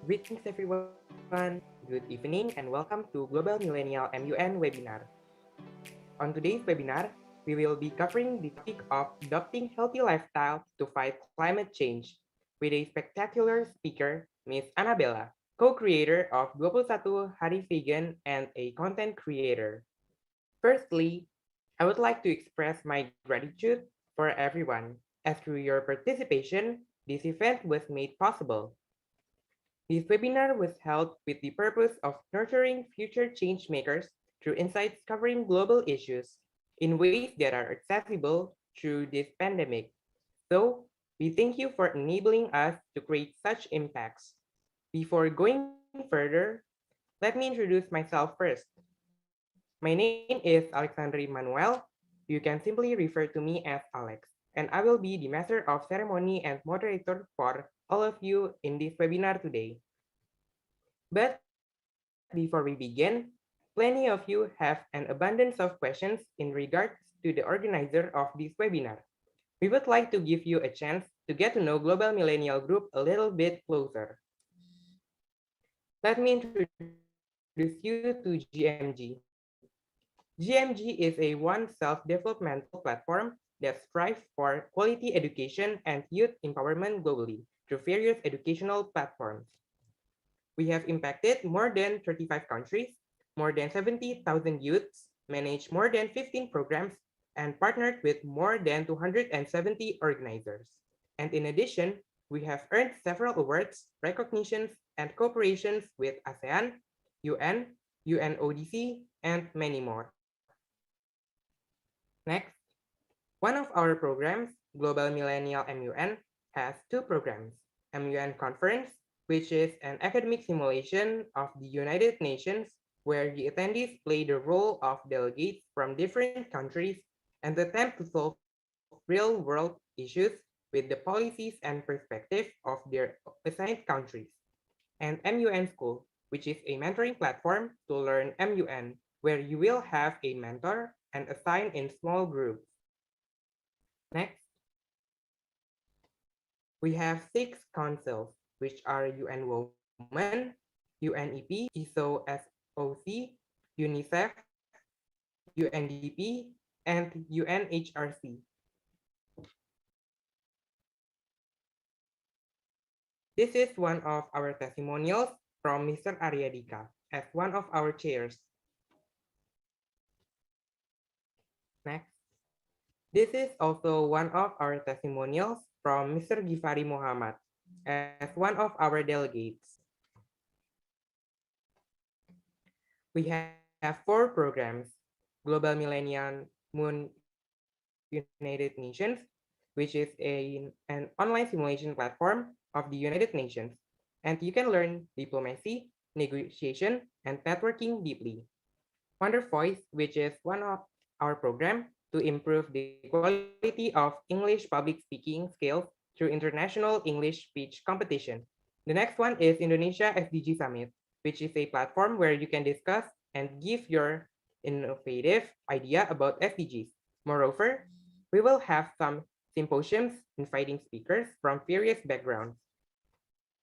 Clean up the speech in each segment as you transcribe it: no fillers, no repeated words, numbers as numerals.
Greetings everyone, good evening and welcome to Global Millennial MUN webinar. On today's webinar, we will be covering the topic of adopting healthy lifestyle to fight climate change with a spectacular speaker, Miss Annabella, co-creator of 21 Hari Vegan and a content creator. Firstly, I would like to express my gratitude for everyone, as through your participation, this event was made possible. This webinar was held with the purpose of nurturing future change makers through insights covering global issues in ways that are accessible through this pandemic. So, we thank you for enabling us to create such impacts. Before going further, let me introduce myself first. My name is Alexandri Manuel. You can simply refer to me as Alex, and I will be the master of ceremony and moderator for all of you in this webinar today. But before we begin, plenty of you have an abundance of questions in regards to the organizer of this webinar. We would like to give you a chance to get to know Global Millennial Group a little bit closer. Let me introduce you to GMG. GMG is a one self-developmental platform that strives for quality education and youth empowerment globally through various educational platforms. We have impacted more than 35 countries, more than 70,000 youths, managed more than 15 programs, and partnered with more than 270 organizers. And in addition, we have earned several awards, recognitions, and cooperations with ASEAN, UN, UNODC, and many more. Next, one of our programs, Global Millennial MUN, has two programs, MUN Conference, which is an academic simulation of the United Nations where the attendees play the role of delegates from different countries and attempt to solve real-world issues with the policies and perspective of their assigned countries. And MUN School, which is a mentoring platform to learn MUN, where you will have a mentor and assign in small groups. Next, we have 6 councils, which are UN Women, UNEP, ESO-SOC, UNICEF, UNDP, and UNHRC. This is one of our testimonials from Mr. Aryadika as one of our chairs. Next. This is also one of our testimonials from Mr. Gifari Muhammad as one of our delegates. We have 4 programs, Global Millennium MUN United Nations, which is an online simulation platform of the United Nations, and you can learn diplomacy, negotiation, and networking deeply. Wonder Voice, which is one of our program to improve the quality of English public speaking skills through international English speech competition. The next one is Indonesia SDG Summit, which is a platform where you can discuss and give your innovative idea about SDGs. Moreover, we will have some symposiums inviting speakers from various backgrounds.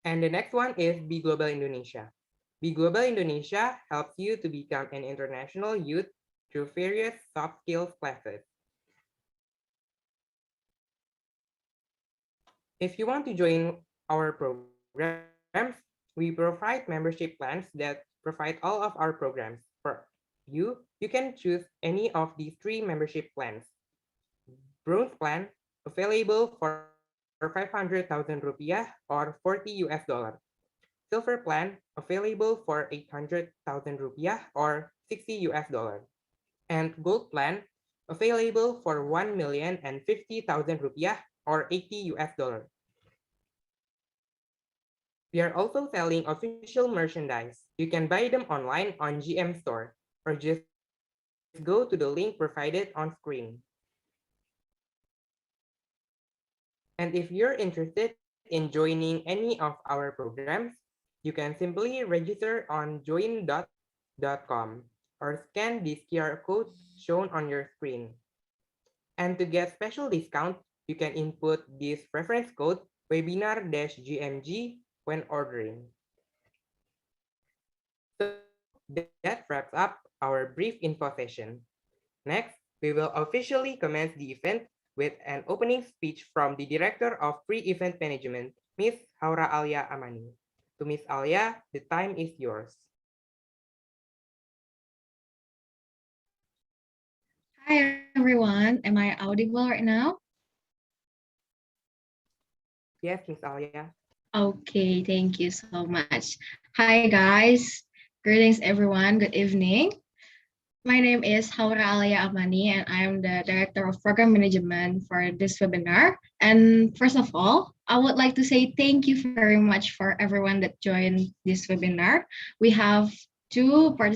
And the next one is Be Global Indonesia. Be Global Indonesia helps you to become an international youth through various soft skills classes. If you want to join our programs, we provide membership plans that provide all of our programs. For you can choose any of these three membership plans. Bronze plan, available for 500,000 rupiah or 40 US dollar. Silver plan, available for 800,000 rupiah or 60 US dollar. And gold plan, available for 1,050,000 rupiah or 80 US dollar. We are also selling official merchandise. You can buy them online on GM Store or just go to the link provided on screen. And if you're interested in joining any of our programs, you can simply register on join.com or scan this QR code shown on your screen. And to get special discount, you can input this reference code webinar-GMG when ordering. So that wraps up our brief info session. Next, we will officially commence the event with an opening speech from the Director of Pre-Event Management, Ms. Haura Alia Amani. To Ms. Alia, the time is yours. Hi everyone, am I audible right now? Yes, Ms. Alia. Okay, thank you so much. Hi guys, greetings everyone, good evening. My name is Haura Alia Amani and I am the Director of Program Management for this webinar. And first of all, I would like to say thank you very much for everyone that joined this webinar. We have two kind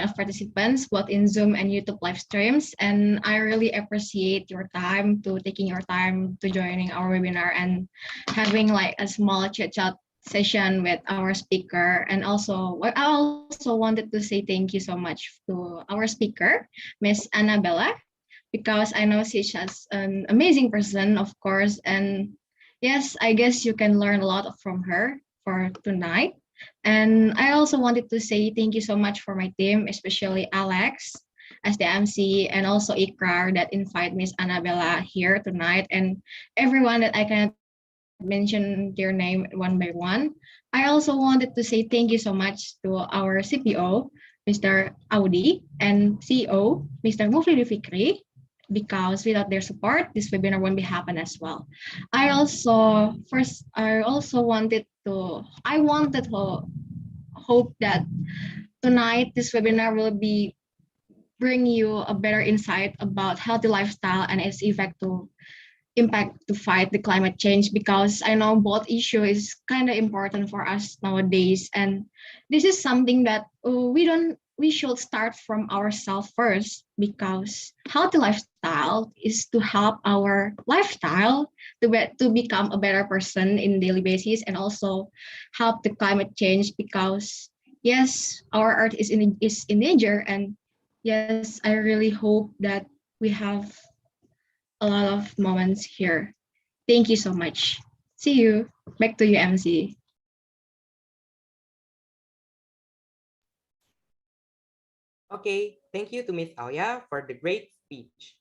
of participants, both in Zoom and YouTube live streams. And I really appreciate your time to taking your time to joining our webinar and having like a small chit chat session with our speaker. And also, I also wanted to say thank you so much to our speaker, Miss Annabella, because I know she's just an amazing person, of course. And yes, I guess you can learn a lot from her for tonight. And I also wanted to say thank you so much for my team, especially Alex as the MC and also Ikrar that invite Miss Annabella here tonight and everyone that I cannot mention their name one by one. I also wanted to say thank you so much to our CPO, Mr. Audi, and CEO, Mr. Mufli Fikri, because without their support, this webinar won't be happen as well. I wanted to hope that tonight this webinar will be bring you a better insight about healthy lifestyle and its effect to impact to fight the climate change, because I know both issue is kind of important for us nowadays, and this is something that we should start from ourselves first, because healthy lifestyle is to help our lifestyle to become a better person in daily basis and also help the climate change, because yes, our earth is in danger, and yes, I really hope that we have a lot of moments here. Thank you so much. See you. Back to you, MC. Okay, thank you to Ms. Alia for the great speech.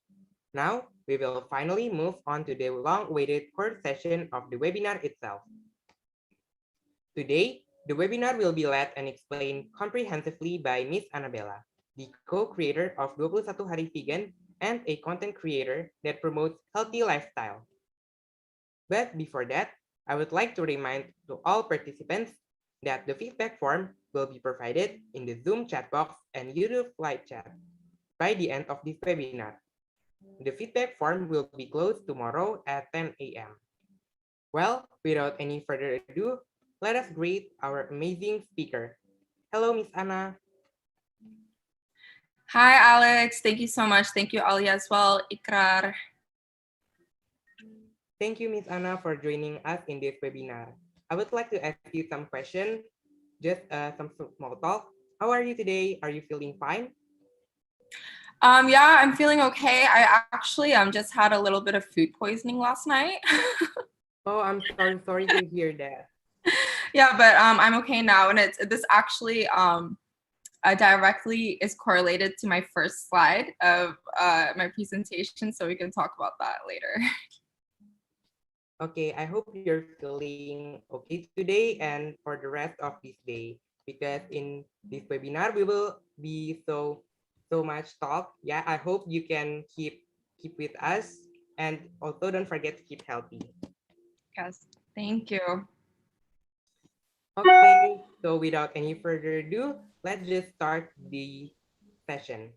Now, we will finally move on to the long-awaited core session of the webinar itself. Today, the webinar will be led and explained comprehensively by Ms. Annabella, the co-creator of 21 Hari Vegan and a content creator that promotes healthy lifestyle. But before that, I would like to remind to all participants that the feedback form will be provided in the Zoom chat box and YouTube live chat by the end of this webinar. The feedback form will be closed tomorrow at 10 a.m. Well, without any further ado, let us greet our amazing speaker. Hello, Miss Anna. Hi, Alex. Thank you so much. Thank you, Ali, as well. Ikrar. Thank you, Miss Anna, for joining us in this webinar. I would like to ask you some questions, just some small talk. How are you today? Are you feeling fine? Yeah, I'm feeling okay. I actually just had a little bit of food poisoning last night. Oh, I'm sorry to hear that. Yeah, but I'm okay now, and this actually directly is correlated to my first slide of my presentation, so we can talk about that later. Okay, I hope you're feeling okay today and for the rest of this day, because in this webinar we will be so much talk. Yeah, I hope you can keep with us, and also don't forget to keep healthy. Yes, thank you. Okay, so without any further ado, let's just start the session.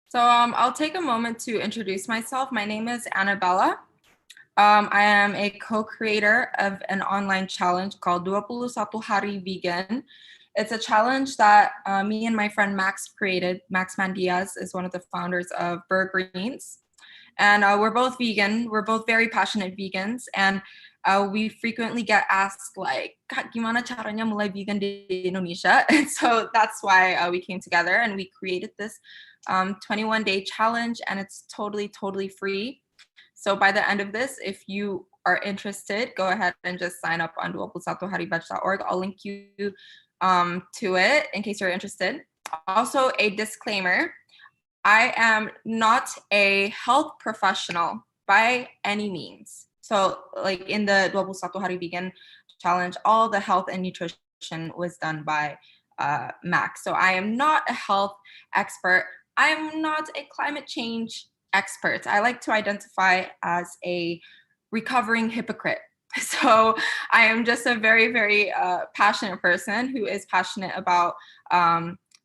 So I'll take a moment to introduce myself. My name is Annabella. I am a co-creator of an online challenge called 21 Hari Vegan. It's a challenge that me and my friend Max created. Max Mandiaz is one of the founders of Burr Greens. And we're both vegan. We're both very passionate vegans. And we frequently get asked, like, "Kak, gimana caranya mulai vegan di Indonesia?" And so that's why we came together and we created this 21-day challenge. And it's totally free. So by the end of this, if you are interested, go ahead and just sign up on 21haribach.org. I'll link you to it in case you're interested. Also, a disclaimer, I am not a health professional by any means. So like in the 21 Hari Vegan Challenge, all the health and nutrition was done by Max. So I am not a health expert. I am not a climate change expert. I like to identify as a recovering hypocrite. So I am just a very passionate person who is passionate about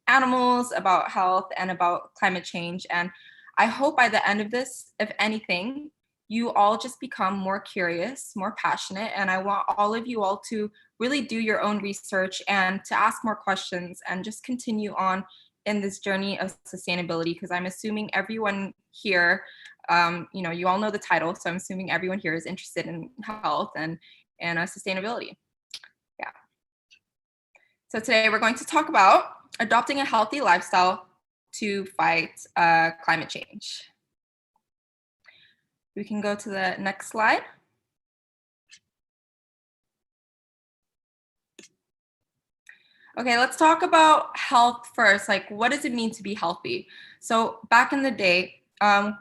animals, about health, and about climate change. And I hope by the end of this, if anything, you all just become more curious, more passionate. And I want all of you all to really do your own research and to ask more questions and just continue on in this journey of sustainability, because I'm assuming everyone here, you all know the title, so I'm assuming everyone here is interested in health and sustainability. Yeah. So today we're going to talk about adopting a healthy lifestyle to fight climate change. We can go to the next slide. Okay, let's talk about health first. Like, what does it mean to be healthy? So back in the day,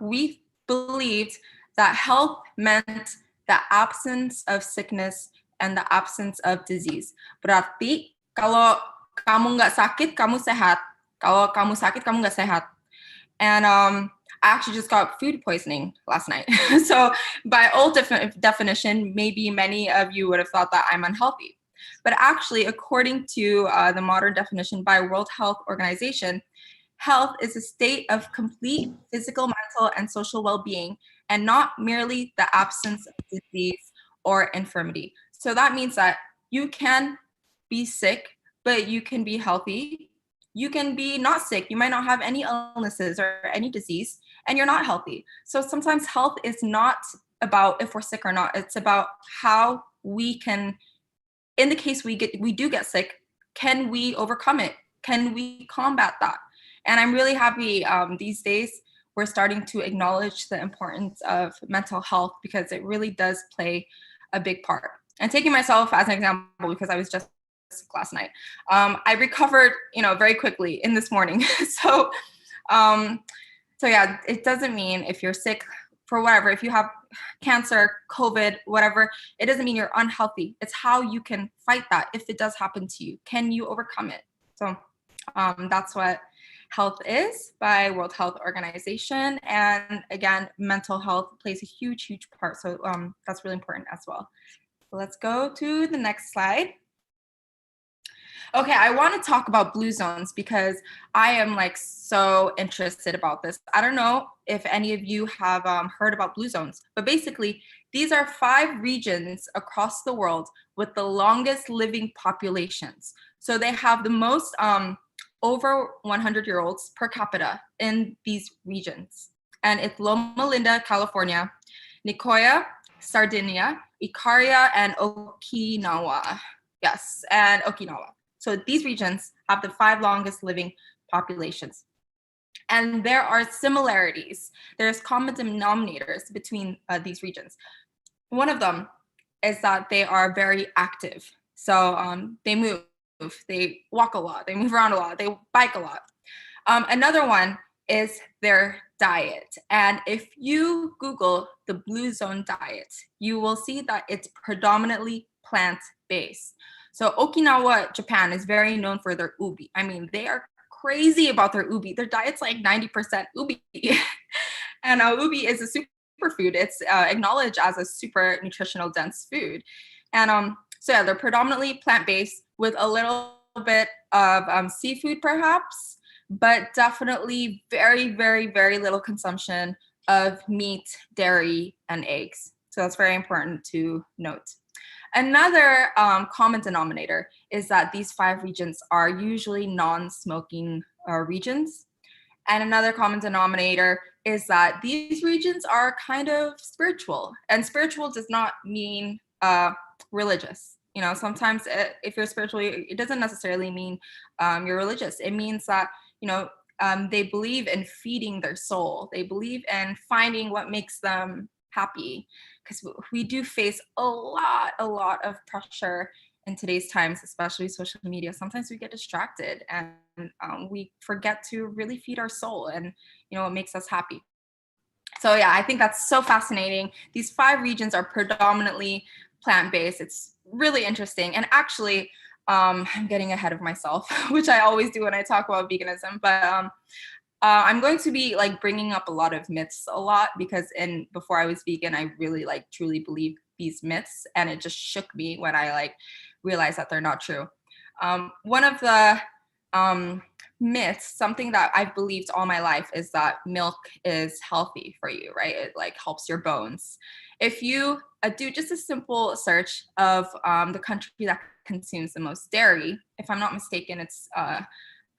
we believed that health meant the absence of sickness and the absence of disease. Berarti kalau kamu nggak sakit, kamu sehat. Kalau kamu sakit, kamu nggak sehat. And I actually just got food poisoning last night. So by old definition, maybe many of you would have thought that I'm unhealthy. But actually, according to the modern definition by World Health Organization, health is a state of complete physical, mental, and social well-being, and not merely the absence of disease or infirmity. So that means that you can be sick, but you can be healthy. You can be not sick. You might not have any illnesses or any disease, and you're not healthy. So sometimes health is not about if we're sick or not. It's about how we can, in the case we do get sick, can we overcome it? Can we combat that? And I'm really happy these days we're starting to acknowledge the importance of mental health, because it really does play a big part. And taking myself as an example, because I was just sick last night, I recovered, very quickly in this morning. So yeah, it doesn't mean if you're sick for whatever, if you have cancer, COVID, whatever, it doesn't mean you're unhealthy. It's how you can fight that if it does happen to you. Can you overcome it? So that's what health is by World Health Organization. And again, mental health plays a huge part. So that's really important as well. Let's go to the next slide. Okay, I want to talk about blue zones because I am so interested about this. I don't know if any of you have heard about blue zones, but basically these are 5 regions across the world with the longest living populations. So they have the most over 100-year-olds per capita in these regions. And it's Loma Linda, California, Nicoya, Sardinia, Ikaria, and Okinawa. Yes, and Okinawa. So these regions have the 5 longest living populations. And there are similarities. There's common denominators between these regions. One of them is that they are very active. So they move, they walk a lot, they move around a lot, they bike a lot. Another one is their diet. And if you Google the Blue Zone diet, you will see that it's predominantly plant-based. So Okinawa, Japan is very known for their ubi. I mean, they are crazy about their ubi. Their diet's like 90% ubi. And ubi is a superfood. It's acknowledged as a super nutritional dense food. And so yeah, they're predominantly plant-based with a little bit of seafood perhaps, but definitely very, very, very little consumption of meat, dairy, and eggs. So that's very important to note. Another common denominator is that these 5 regions are usually non-smoking regions. And another common denominator is that these regions are kind of spiritual. And spiritual does not mean religious. You know, sometimes if you're spiritual, it doesn't necessarily mean you're religious. It means that, you know, they believe in feeding their soul. They believe in finding what makes them happy. Because we do face a lot of pressure in today's times, especially social media. Sometimes we get distracted and we forget to really feed our soul and, you know, what makes us happy. So yeah, I think that's so fascinating. These 5 regions are predominantly plant-based. It's really interesting. And actually, I'm getting ahead of myself, which I always do when I talk about veganism. But I'm going to be like bringing up a lot of myths a lot because before I was vegan, I really like truly believed these myths, and it just shook me when I like realized that they're not true. One of the myths, something that I've believed all my life, is that milk is healthy for you, right? It like helps your bones. If you do just a simple search of the country that consumes the most dairy, if I'm not mistaken, it's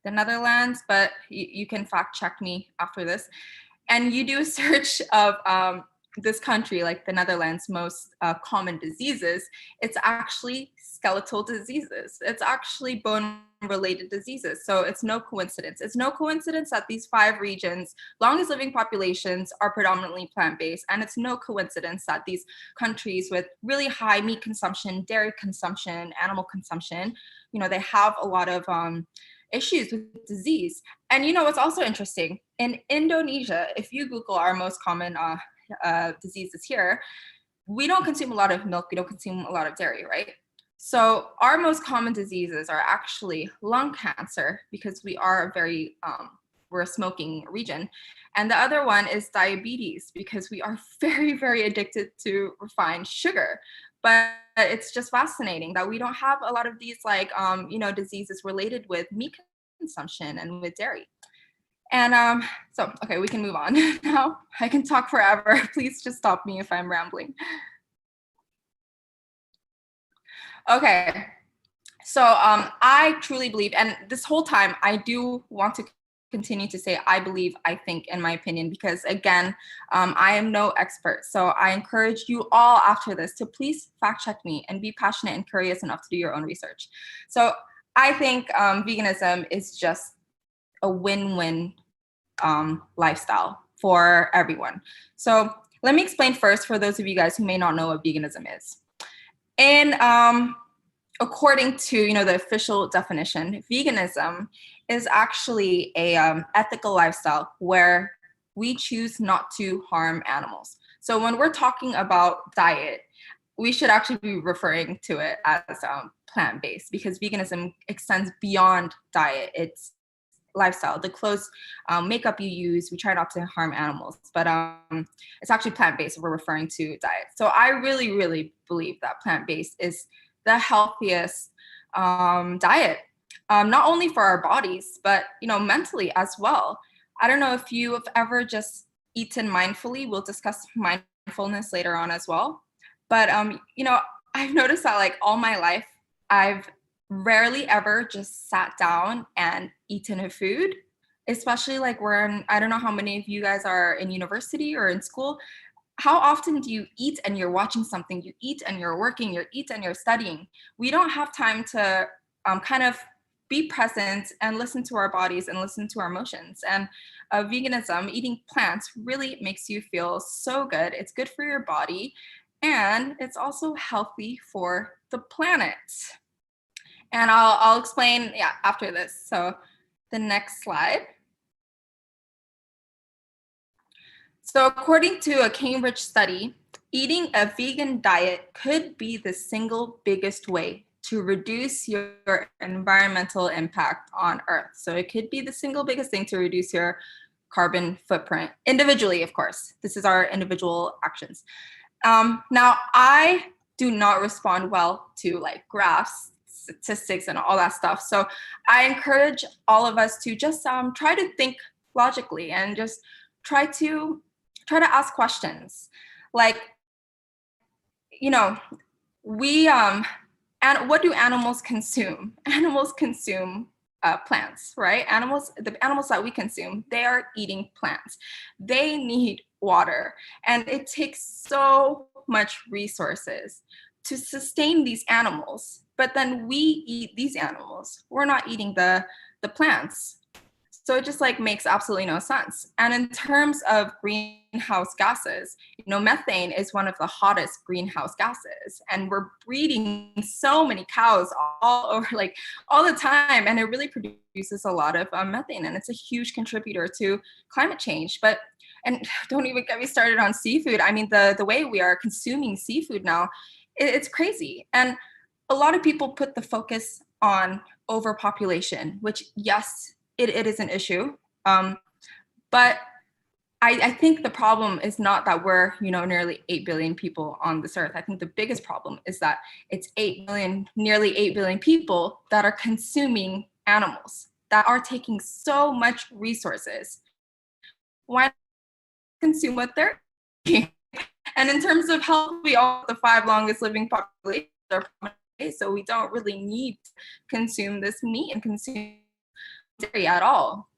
the Netherlands, but you can fact check me after this. And you do a search of this country, like the Netherlands, most common diseases, it's actually skeletal diseases. It's actually bone-related diseases. So it's no coincidence. It's no coincidence that these 5 regions, longest living populations, are predominantly plant-based. And it's no coincidence that these countries with really high meat consumption, dairy consumption, animal consumption, you know, they have a lot of issues with disease. And you know what's also interesting? In Indonesia, if you Google our most common diseases here, we don't consume a lot of milk, we don't consume a lot of dairy, right? So our most common diseases are actually lung cancer, because we are a very we're a smoking region. And the other one is diabetes, because we are very, very addicted to refined sugar. But it's just fascinating that we don't have a lot of these like you know, diseases related with meat consumption and with dairy. And so, okay, we can move on now. I can talk forever. Please just stop me if I'm rambling. Okay, so I truly believe, and this whole time I do want to continue to say I believe, I think, in my opinion, because again, I am no expert. So I encourage you all after this to please fact check me and be passionate and curious enough to do your own research. So I think veganism is just a win-win lifestyle for everyone. So let me explain first for those of you guys who may not know what veganism is. And according to, you know, the official definition, veganism is actually a ethical lifestyle where we choose not to harm animals. So when we're talking about diet, we should actually be referring to it as plant-based, because veganism extends beyond diet. It's lifestyle, the clothes, makeup you use, we try not to harm animals, but it's actually plant-based if we're referring to diet. So I really, really believe that plant-based is the healthiest diet, not only for our bodies, but, you know, mentally as well. I don't know if you have ever just eaten mindfully. We'll discuss mindfulness later on as well. But, you know, I've noticed that like all my life, I've rarely ever just sat down and eaten a food, especially like I don't know how many of you guys are in university or in school. how often do you eat and you're watching something? You eat and you're working, you eat and you're studying. We don't have time to kind of be present and listen to our bodies and listen to our emotions. And veganism, eating plants, really makes you feel so good. It's good for your body, and it's also healthy for the planet. And I'll explain, yeah, after this. So the next slide. So according to a Cambridge study, eating a vegan diet could be the single biggest way to reduce your environmental impact on Earth. So it could be the single biggest thing to reduce your carbon footprint individually, of course. This is our individual actions. Now, I do not respond well to like graphs, statistics, and all that stuff. So I encourage all of us to just try to think logically and just try to ask questions. Like, you know, we and what do animals consume? Animals consume plants, right? The animals that we consume, they are eating plants. They need water, and it takes so much resources to sustain these animals. But then we eat these animals. We're not eating the plants. So it just like makes absolutely no sense. And in terms of greenhouse gases, methane is one of the hottest greenhouse gases, and we're breeding so many cows all over, like all the time, and it really produces a lot of methane, and it's a huge contributor to climate change. And don't even get me started on seafood. I mean, the way we are consuming seafood now, it's crazy. And a lot of people put the focus on overpopulation, which, yes, it is an issue. But I think the problem is not that we're, nearly 8 billion people on this earth. I think the biggest problem is that it's nearly 8 billion people that are consuming animals, that are taking so much resources. Why not consume what they're eating? And in terms of health, we are the 5 longest living populations, so we don't really need to consume this meat and consume dairy at all.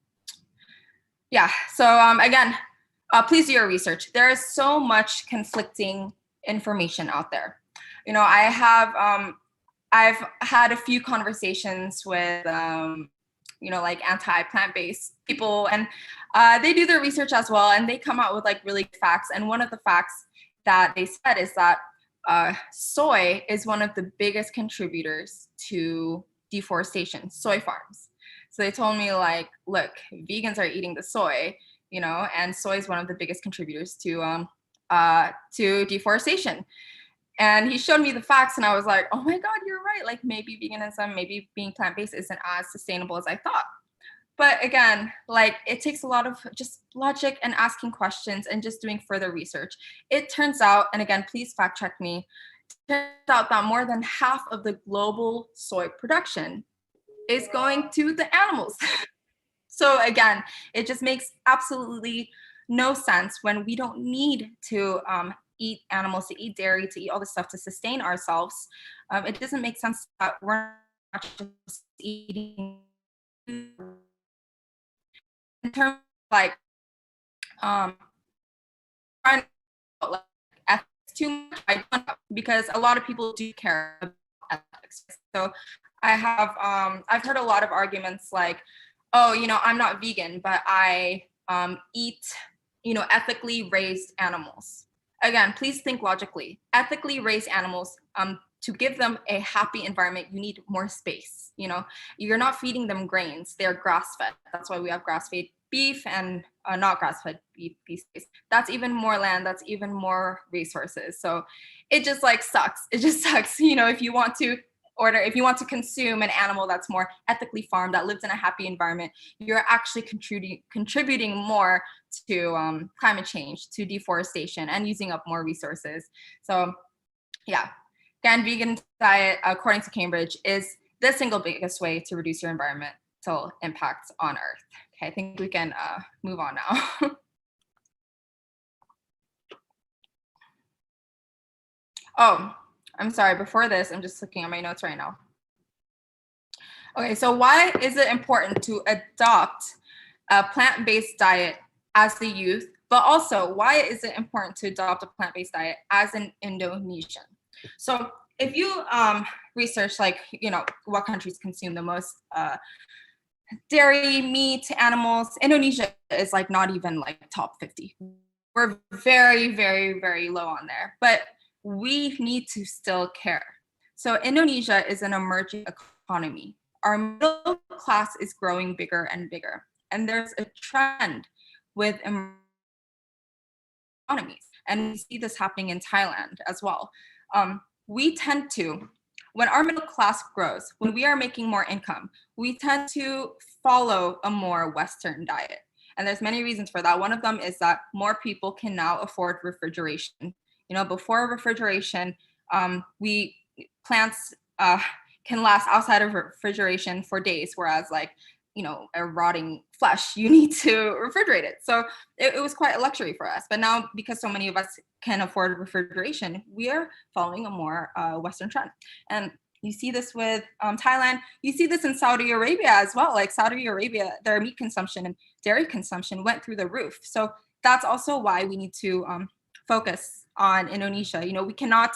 Yeah, so again, please do your research. There is so much conflicting information out there. I've had a few conversations with like anti-plant-based people, and they do their research as well, and they come out with like really facts. And one of the facts that they said is that soy is one of the biggest contributors to deforestation, soy farms. So they told me, like, look, vegans are eating the soy, and soy is one of the biggest contributors to deforestation. And he showed me the facts, and I was like, oh my God, you're right. Like, maybe veganism, maybe being plant-based isn't as sustainable as I thought. But again, like, it takes a lot of just logic and asking questions and just doing further research. It turns out, and again, please fact check me, it turns out that more than half of the global soy production is going to the animals. So again, it just makes absolutely no sense when we don't need to eat animals, to eat dairy, to eat all this stuff to sustain ourselves. It doesn't make sense that we're not just eating. In terms of like, ethics too much, I don't know, because a lot of people do care about ethics. So I've heard a lot of arguments like, oh, I'm not vegan, but I eat, ethically raised animals. Again, please think logically. Ethically raised animals, to give them a happy environment, you need more space. You're not feeding them grains; they're grass-fed. That's why we have grass-fed beef and not grass-fed beef. That's even more land. That's even more resources. So it just like sucks. It just sucks. If you want to consume an animal that's more ethically farmed, that lives in a happy environment, you're actually contributing more to climate change, to deforestation, and using up more resources. So yeah, again, vegan diet, according to Cambridge, is the single biggest way to reduce your environmental impacts on Earth. Okay, I think we can move on now. Oh, I'm sorry, before this, I'm just looking at my notes right now. Okay, so why is it important to adopt a plant-based diet as the youth But also, why is it important to adopt a plant-based diet as an Indonesian? So if you research, like, what countries consume the most dairy, meat, animals, Indonesia is like not even like top 50. We're very, very, very low on there, but we need to still care. So Indonesia is an emerging economy. Our middle class is growing bigger and bigger. And there's a trend with economies. And we see this happening in Thailand as well. We tend to, when our middle class grows, when we are making more income, we tend to follow a more Western diet. And there's many reasons for that. One of them is that more people can now afford refrigeration. Before refrigeration, plants can last outside of refrigeration for days, whereas like, a rotting flesh, you need to refrigerate it. So it was quite a luxury for us. But now, because so many of us can afford refrigeration, we are following a more Western trend. And you see this with Thailand. You see this in Saudi Arabia as well. Like Saudi Arabia, their meat consumption and dairy consumption went through the roof. So that's also why we need to focus on Indonesia. We cannot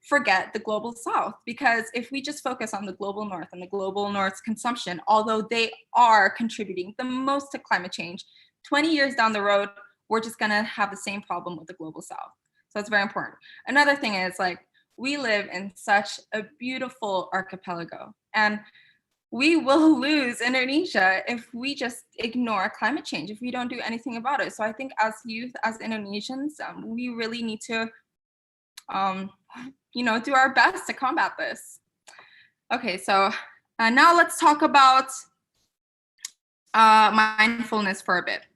forget the global south, because if we just focus on the global north and the global north's consumption, although they are contributing the most to climate change, 20 years down the road, we're just going to have the same problem with the global south. So it's very important. Another thing is, like, we live in such a beautiful archipelago, and we will lose Indonesia if we just ignore climate change, if we don't do anything about it. So I think as youth, as Indonesians, we really need to do our best to combat this. Okay, so now let's talk about mindfulness for a bit.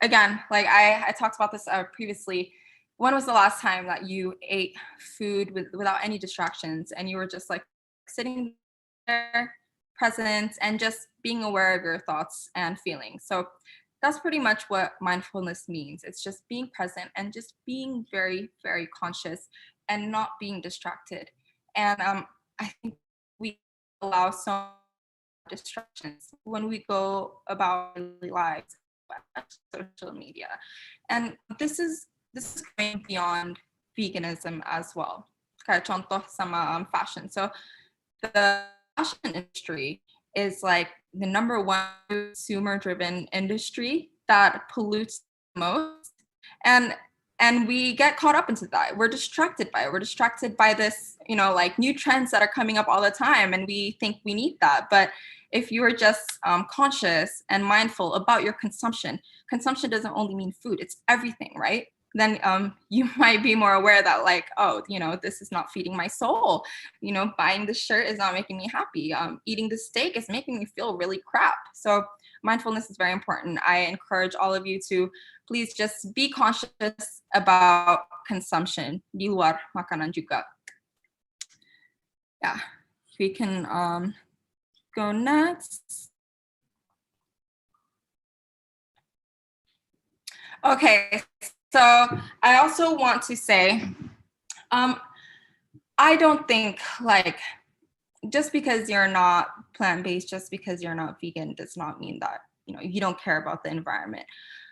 Again, like I talked about this previously. When was the last time that you ate food without any distractions, and you were just like sitting there, present, and just being aware of your thoughts and feelings? So that's pretty much what mindfulness means. It's just being present and just being very, very conscious and not being distracted. And I think we allow so distractions when we go about our daily lives, social media. And this is going beyond veganism as well. Kayak contoh sama fashion. So the fashion industry is like the number one consumer-driven industry that pollutes the most. And we get caught up into that. We're distracted by it. We're distracted by this, like new trends that are coming up all the time, and we think we need that. But if you are just conscious and mindful about your consumption doesn't only mean food, it's everything, right? Then you might be more aware that, like, oh, this is not feeding my soul. Buying this shirt is not making me happy. Eating this steak is making me feel really crap. So mindfulness is very important. I encourage all of you to please just be conscious about consumption di luar makanan juga. Yeah, we can go next. Okay, so I also want to say, I don't think, like, just because you're not plant-based, just because you're not vegan, does not mean that, you don't care about the environment.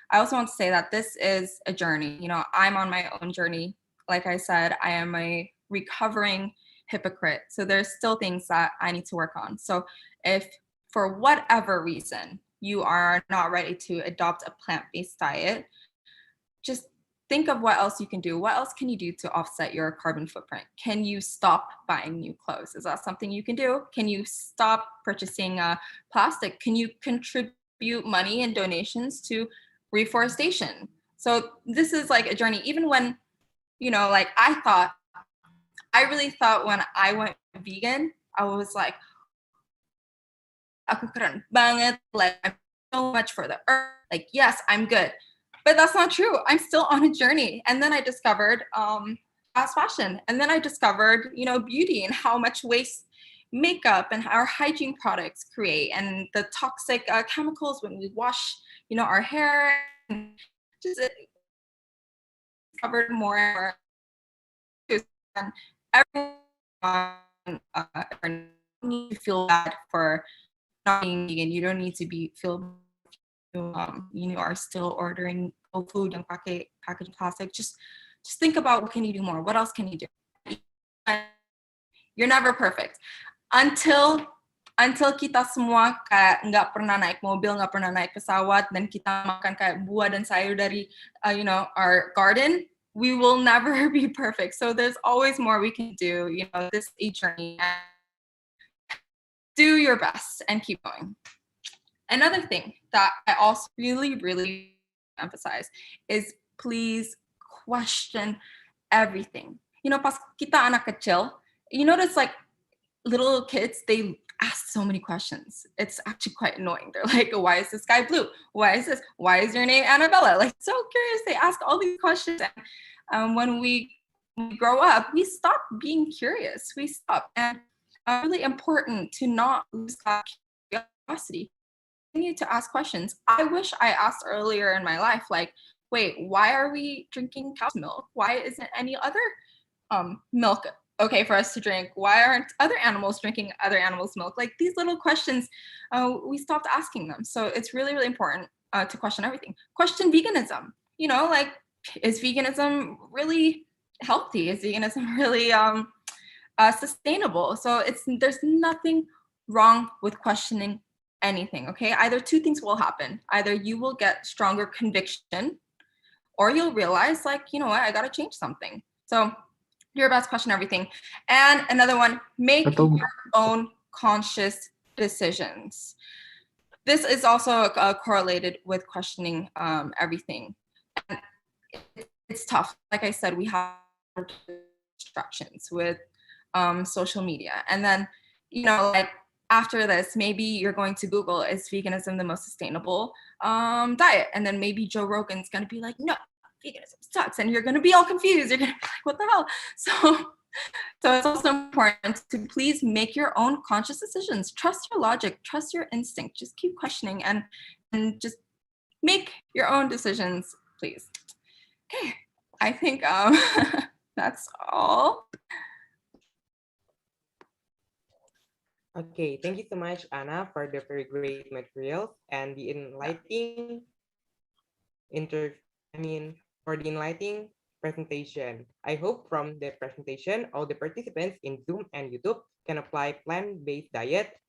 I also want to say that this is a journey. I'm on my own journey. Like I said, I am a recovering hypocrite. So there's still things that I need to work on. So if for whatever reason you are not ready to adopt a plant-based diet, just think of what else you can do. What else can you do to offset your carbon footprint? Can you stop buying new clothes? Is that something you can do? Can you stop purchasing plastic? Can you contribute money and donations to reforestation? So this is like a journey. Even when, like I really thought when I went vegan, I was like, aku keren banget, like I'm so much for the earth. Like, yes, I'm good. But that's not true. I'm still on a journey. And then I discovered fast fashion. And then I discovered, beauty and how much waste makeup and our hygiene products create, and the toxic chemicals when we wash, our hair. And just discovered more and more. And everyone need to feel bad for not being vegan. You don't need to feel are still ordering food and packaging plastic, just think about what can you do more? What else can you do? You're never perfect. Until kita semua kayak nggak pernah naik mobil, nggak pernah naik pesawat, dan kita makan kayak buah dan sayur dari our garden, we will never be perfect. So there's always more we can do. This is a journey. Do your best and keep going. Another thing that I also really, really emphasize is please question everything. Pas kita anak kecil, you notice like little kids, they ask so many questions. It's actually quite annoying. They're like, why is the sky blue? Why is this? Why is your name Annabella? Like, so curious. They ask all these questions. And when we grow up, we stop being curious. We stop. And really important to not lose that curiosity. Continue to ask questions. I wish I asked earlier in my life, like, wait, why are we drinking cow's milk? Why isn't any other milk okay for us to drink? Why aren't other animals drinking other animals' milk? Like these little questions, we stopped asking them. So it's really, really important to question everything. Question veganism. Like, is veganism really healthy? Is veganism really sustainable? So there's nothing wrong with questioning anything, okay? Either two things will happen. Either you will get stronger conviction, or you'll realize, like, you know what, I gotta change something. So do your best, question everything. And another one, make your own conscious decisions. This is also correlated with questioning everything. And it's tough. Like I said, we have distractions with social media. And then, like after this, maybe you're going to Google, is veganism the most sustainable diet? And then maybe Joe Rogan's gonna be like, no, veganism sucks, and you're going to be all confused. You're going to be like, what the hell? So it's also important to please make your own conscious decisions. Trust your logic, trust your instinct. Just keep questioning and just make your own decisions, please. Okay, I think that's all. Okay, thank you so much, Anna, for the very great materials and the enlightening for the enlightening presentation. I hope from the presentation, all the participants in Zoom and YouTube can apply plant-based diet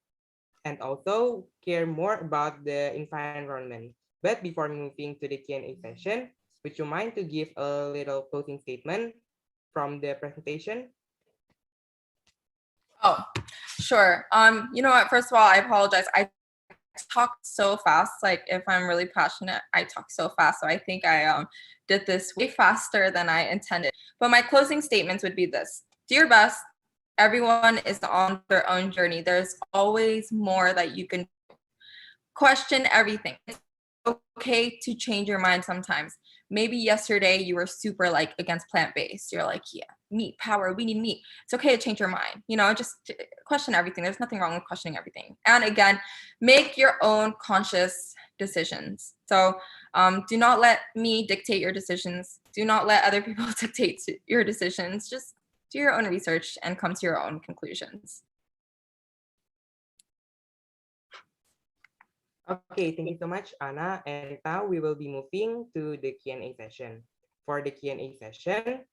and also care more about the environment. But before moving to the Q&A session, would you mind to give a little closing statement from the presentation? Oh, sure. You know what? First of all, I apologize. I talk so fast. Like if I'm really passionate, I talk so fast. So I think I did this way faster than I intended. But my closing statements would be this: do your best. Everyone is on their own journey. There's always more that you can do. Question everything. It's okay to change your mind sometimes. Maybe yesterday you were super like against plant-based. You're like, yeah, meat power, we need meat. It's okay to change your mind. Just question everything. There's nothing wrong with questioning everything. And again, make your own conscious decisions. So do not let me dictate your decisions. Do not let other people dictate your decisions. Just do your own research and come to your own conclusions. Okay, thank you so much, Anna. And now we will be moving to the Q&A session. For the Q&A session,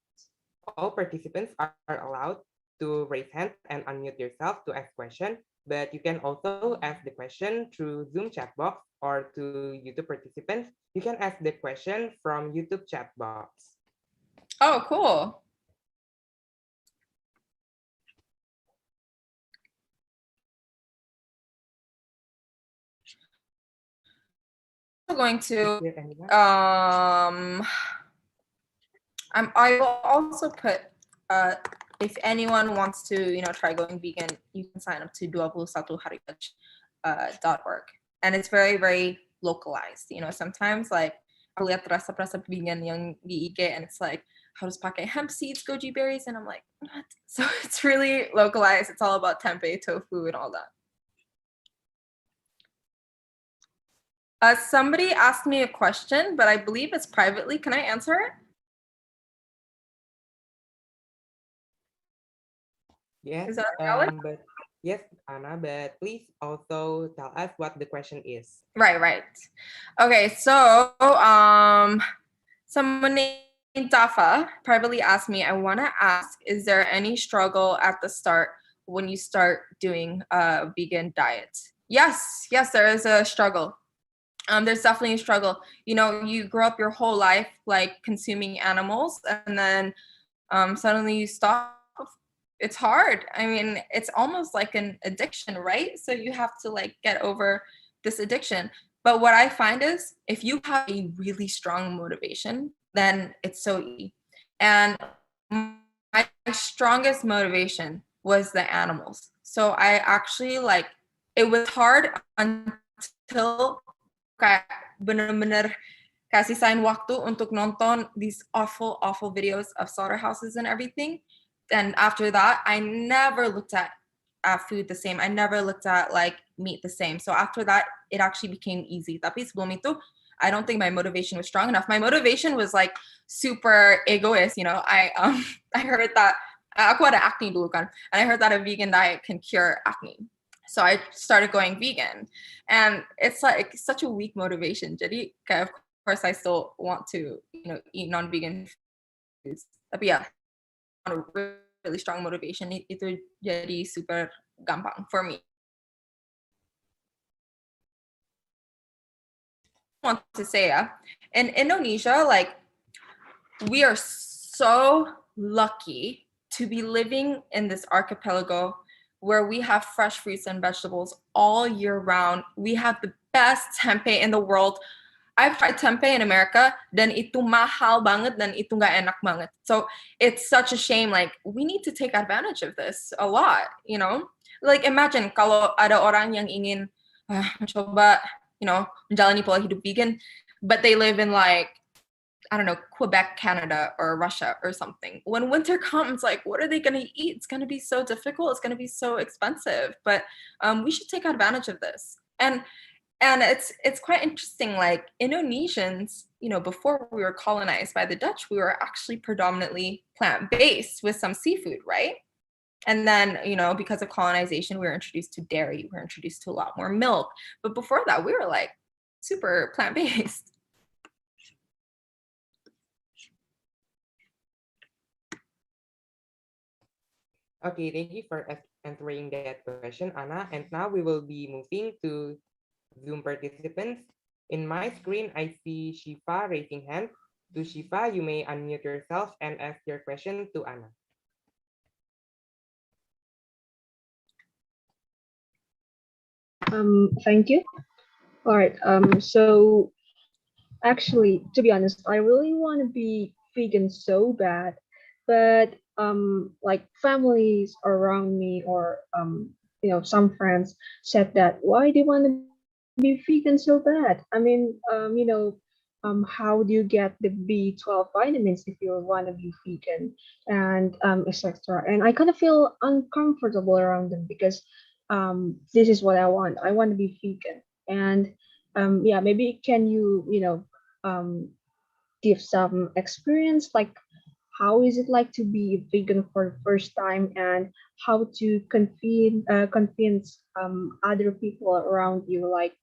all participants are allowed to raise hand and unmute yourself to ask question, but you can also ask the question through Zoom chat box, or to YouTube participants, you can ask the question from YouTube chat box. Oh, cool. I'm going to I will also put if anyone wants to try going vegan, you can sign up to 21haritaj.org, and it's very, very localized. Sometimes like aku lihat rasa-rasa vegan yang di IG and it's like harus pakai hemp seeds, goji berries, and I'm like, what? So it's really localized. It's all about tempeh, tofu, and all that. Somebody asked me a question, but I believe it's privately. Can I answer it? Yes, is that valid? Yes, Anna, but please also tell us what the question is. Right. Okay, so someone named Dafa privately asked me, I want to ask, is there any struggle at the start when you start doing a vegan diet? Yes, there is a struggle. There's definitely a struggle. You know, you grow up your whole life like consuming animals, and then suddenly you stop. It's hard. I mean, it's almost like an addiction, right? So you have to like get over this addiction. But what I find is if you have a really strong motivation, then it's so easy. And my strongest motivation was the animals. So I actually like it was hard until kayak bener-bener kasih sign waktu untuk nonton these awful videos of slaughterhouses and everything. And after that, I never looked at food the same. I never looked at like meat the same. So after that, it actually became easy. Tapi sebelum itu, I don't think my motivation was strong enough. My motivation was like super egoist. You know, I heard that aku ada acne dulu kan, and I heard that a vegan diet can cure acne. So I started going vegan, and it's like such a weak motivation. Jadi kayak, of course, I still want to, you know, eat non-vegan foods. Tapi ya, a really strong motivation itu jadi super gampang for me. I want to say in Indonesia, like we are so lucky to be living in this archipelago where we have fresh fruits and vegetables all year round. We have the best tempeh in the world. I've tried tempeh in America, dan itu mahal banget, dan itu nggak enak banget. So it's such a shame. Like we need to take advantage of this a lot, you know. Like imagine kalau ada orang yang ingin mencoba, you know, menjalani pola hidup vegan, but they live in like I don't know, Quebec, Canada, or Russia or something. When winter comes, like, what are they going to eat? It's going to be so difficult. It's going to be so expensive. But we should take advantage of this. And it's quite interesting. Like Indonesians, you know, before we were colonized by the Dutch, we were actually predominantly plant-based with some seafood, right? And then, you know, because of colonization, we were introduced to dairy. We were introduced to a lot more milk. But before that, we were like super plant-based. Okay, thank you for answering that question, Anna. And now we will be moving to Zoom participants. In my screen, I see Shifa raising hand. To Shifa, you may unmute yourself and ask your question to Anna. Thank you. All right. So actually, to be honest, I really want to be vegan so bad, but like families around me or you know, some friends said that why do you want to be vegan so bad? I mean, you know, how do you get the B12 vitamins if you want to be vegan and etc. And I kind of feel uncomfortable around them because this is what I want. I want to be vegan, and yeah, maybe can you know um, give some experience like how is it like to be vegan for the first time and how to convince other people around you like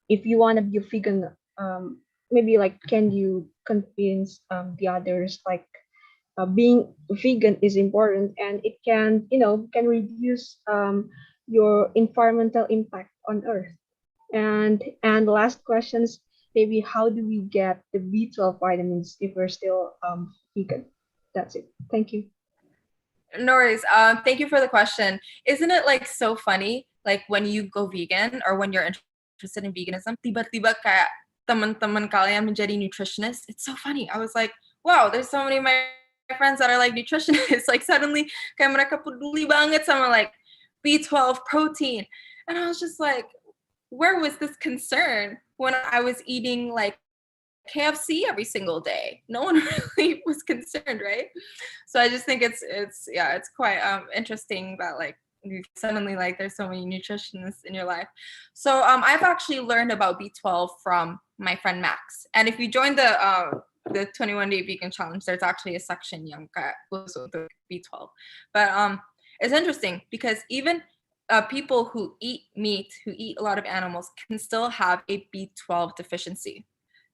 if you want to be a vegan maybe like can you convince the others like being vegan is important and it can you know can reduce your environmental impact on earth and last questions, maybe how do we get the B12 vitamins if we're still vegan? That's it. Thank you. No worries. Thank you for the question. Isn't it like so funny? Like when you go vegan or when you're interested in veganism, tiba-tiba kayak teman-teman kalian menjadi nutritionist. It's so funny. I was like, wow, there's so many of my friends that are like nutritionists. Like suddenly kayak mereka peduli banget sama like B12 protein. And I was just like, where was this concern when I was eating like KFC every single day? No one really was concerned, right? So I just think it's quite interesting that like you suddenly like there's so many nutritionists in your life. So I've actually learned about B12 from my friend Max, and if you join the 21-day vegan challenge, there's actually a section yang kayak khusus untuk B12. But it's interesting because even people who eat meat, who eat a lot of animals, can still have a B12 deficiency.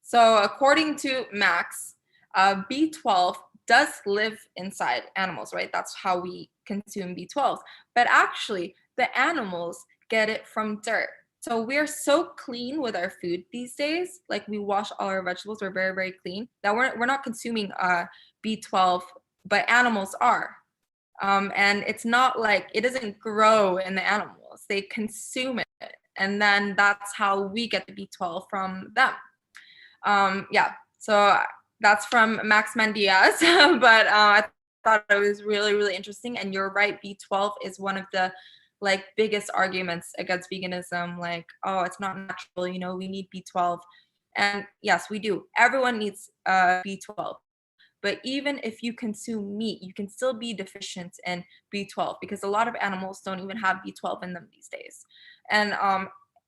So according to Max, B12 does live inside animals, right? That's how we consume B12. But actually, the animals get it from dirt. So we're so clean with our food these days. Like we wash all our vegetables, we're very, very clean, that we're not consuming B12, but animals are. And it's not like it doesn't grow in the animals, they consume it. And then that's how we get the B12 from them. Yeah, so that's from Max Mandiaz, but I thought it was really, really interesting. And you're right, B12 is one of the like biggest arguments against veganism. Like, oh, it's not natural, you know, we need B12. And yes, we do. Everyone needs B12. But even if you consume meat, you can still be deficient in B12 because a lot of animals don't even have B12 in them these days. And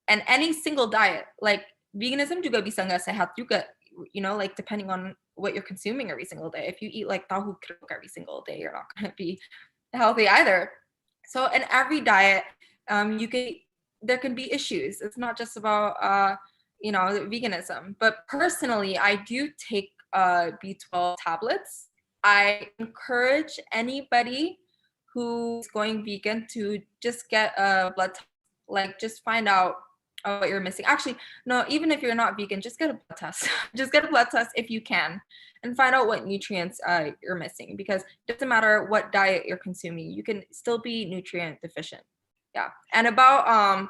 any single diet, like veganism juga bisa nggak sehat juga, you know, like depending on what you're consuming every single day. If you eat like tahu keruk every single day, you're not going to be healthy either. So in every diet, there can be issues. It's not just about you know, veganism. But personally, I do take B12 tablets. I encourage anybody who's going vegan to just get a blood test, like just find out what you're missing. Actually, no, even if you're not vegan, just get a blood test. Just get a blood test if you can and find out what nutrients you're missing, because it doesn't matter what diet you're consuming, you can still be nutrient deficient. Yeah. And about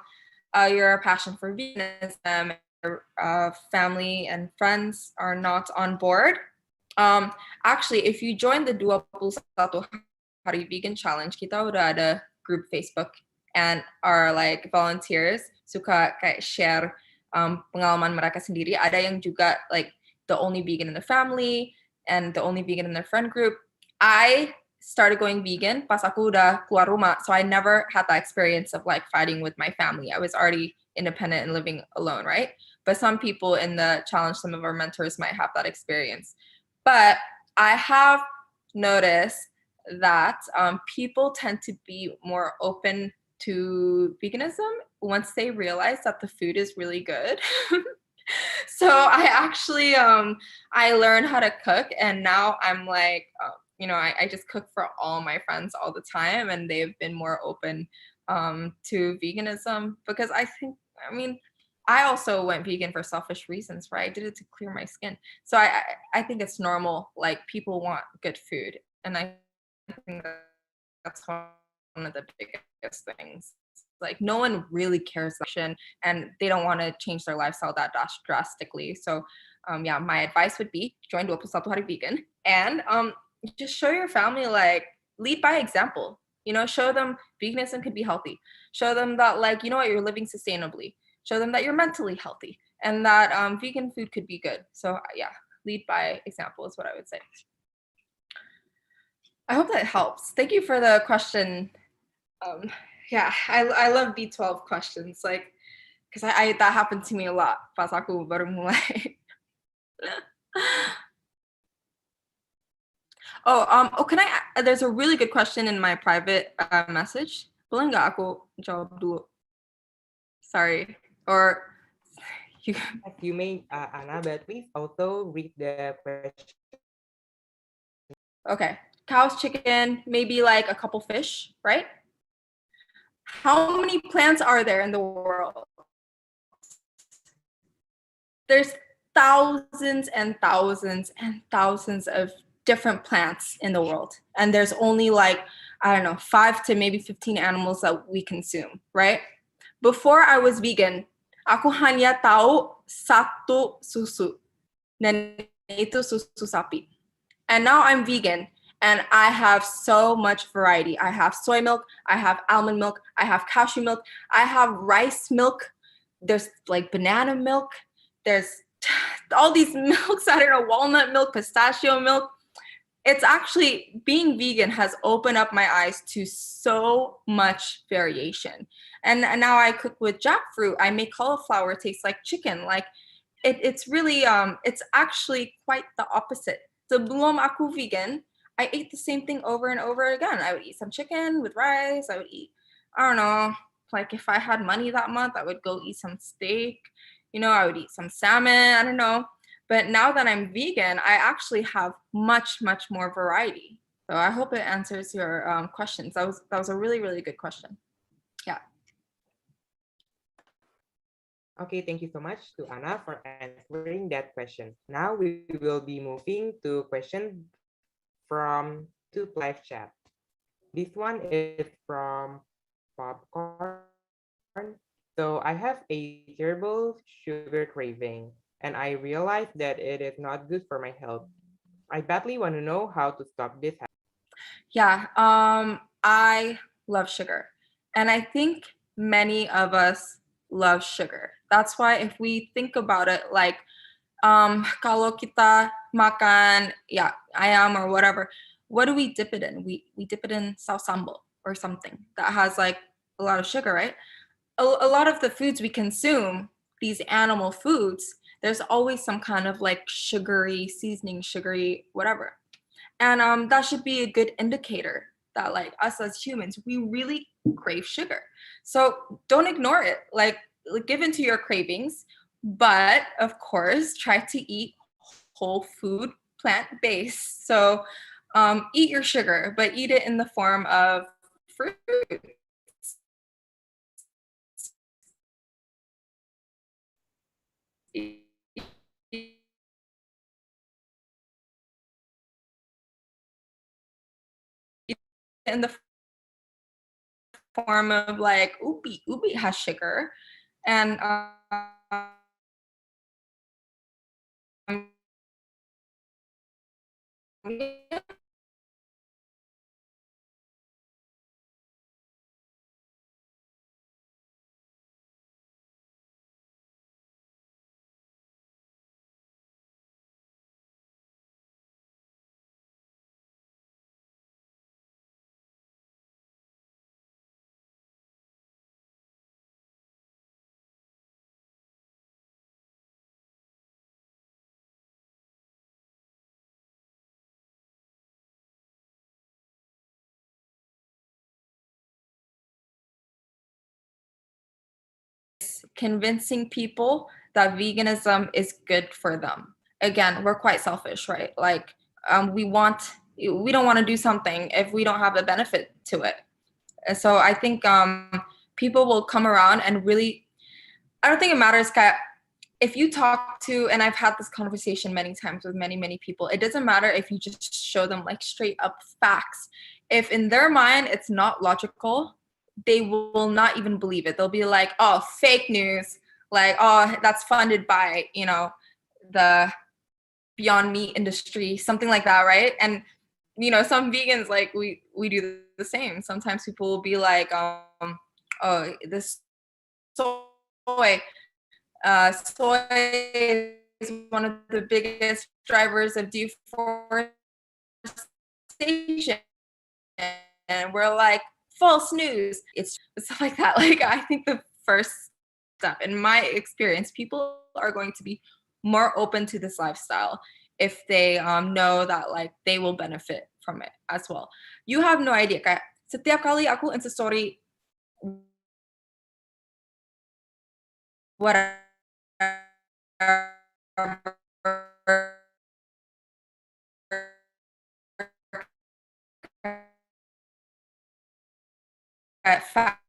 your passion for veganism, family and friends are not on board. Actually, if you join the 21 Hari Vegan Challenge, kita udah ada group Facebook, and our like volunteers suka kayak share pengalaman mereka sendiri. Ada yang juga like the only vegan in the family and the only vegan in their friend group. I started going vegan pas aku udah keluar rumah, so I never had that experience of like fighting with my family. I was already independent and living alone, right? But some people in the challenge, some of our mentors might have that experience. But I have noticed that people tend to be more open to veganism once they realize that the food is really good. So I actually I learned how to cook, and now I'm like you know, I just cook for all my friends all the time, and they've been more open to veganism, because I think, I mean, I also went vegan for selfish reasons, right? I did it to clear my skin. So I think it's normal, like people want good food, and I think that's one of the biggest things. Like no one really cares and they don't want to change their lifestyle that drastically. So yeah, my advice would be join 21 Hari Vegan, and just show your family, like lead by example, you know, show them veganism can be healthy, show them that, like, you know what, you're living sustainably, show them that you're mentally healthy, and that vegan food could be good. So yeah, lead by example is what I would say. I hope that helps. Thank you for the question. Yeah, I love B12 questions, like, because I that happened to me a lot pas aku baru mulai. Can I? There's a really good question in my private message. Boleh nggak aku jawab dulu? Sorry, or you. You may, Anna, but please also read the question. Okay, cows, chicken, maybe like a couple fish, right? How many plants are there in the world? There's thousands and thousands and thousands of different plants in the world. And there's only like, I don't know, 5 to maybe 15 animals that we consume, right? Before I was vegan, aku hanya tahu satu susu. Dan itu susu sapi. And now I'm vegan, and I have so much variety. I have soy milk, I have almond milk, I have cashew milk, I have rice milk, there's like banana milk, there's all these milks, I don't know, walnut milk, pistachio milk. It's actually, being vegan has opened up my eyes to so much variation. And now I cook with jackfruit, I make cauliflower taste like chicken. Like it's really, it's actually quite the opposite. Sebelum aku vegan, I ate the same thing over and over again. I would eat some chicken with rice. I would eat I don't know, like if I had money that month, I would go eat some steak, I would eat some salmon, I don't know. But now that I'm vegan, I actually have much, much more variety. So I hope it answers your questions. That was a really, really good question. Yeah. Okay, thank you so much to Anna for answering that question. Now we will be moving to questions from Tube Live Chat. This one is from Popcorn. So I have a terrible sugar craving, and I realized that it is not good for my health. I badly want to know how to stop this habit. Yeah, I love sugar. And I think many of us love sugar. That's why if we think about it, like, kalau kita makan, yeah, ayam or whatever, what do we dip it in? We dip it in saus sambal or something that has like a lot of sugar, right? A lot of the foods we consume, these animal foods, there's always some kind of like sugary seasoning, sugary whatever. And that should be a good indicator that like us as humans, we really crave sugar. So don't ignore it. Like give into your cravings, but of course try to eat whole food, plant-based. So eat your sugar, but eat it in the form of fruit. In the form of like ubi. Ubi has sugar, and convincing people that veganism is good for them. Again, we're quite selfish, right? Like we don't want to do something if we don't have a benefit to it. And so I think people will come around and really, I don't think it matters if you talk to, and I've had this conversation many times with many, many people, it doesn't matter if you just show them like straight up facts. If in their mind it's not logical, they will not even believe it. They'll be like, oh, fake news. Like, oh, that's funded by, the Beyond Meat industry, something like that, right? And, some vegans, like, we do the same. Sometimes people will be like, oh, this soy, soy is one of the biggest drivers of deforestation. And we're like, false news. It's stuff like that. Like, I think the first step, in my experience, people are going to be more open to this lifestyle if they know that like they will benefit from it as well. You have no idea. Kayak setiap kali aku Instastory whatever fat.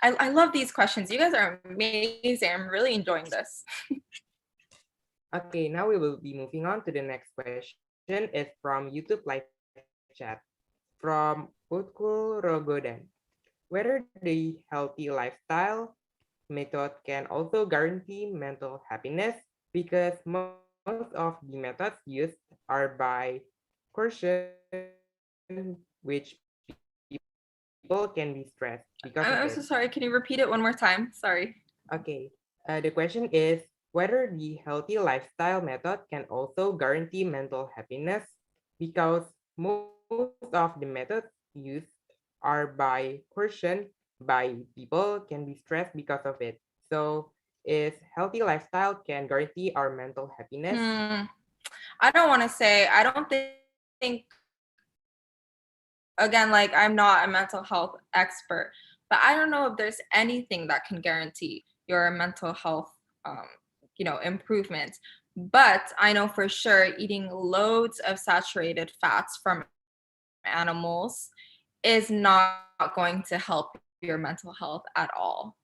I love these questions. You guys are amazing. I'm really enjoying this. Okay, now we will be moving on to the next question. It's from YouTube live chat from Utkul Rogodan. Whether the healthy lifestyle method can also guarantee mental happiness, because most of the methods used are by coercion, which people can be stressed because of it. I'm so sorry. Can you repeat it one more time? Sorry. Okay. The question is, whether the healthy lifestyle method can also guarantee mental happiness because most of the methods used are by coercion by people can be stressed because of it. So is healthy lifestyle can guarantee our mental happiness? I don't want to say, I don't think, again, like I'm not a mental health expert, but I don't know if there's anything that can guarantee your mental health, improvement. But I know for sure eating loads of saturated fats from animals is not going to help your mental health at all.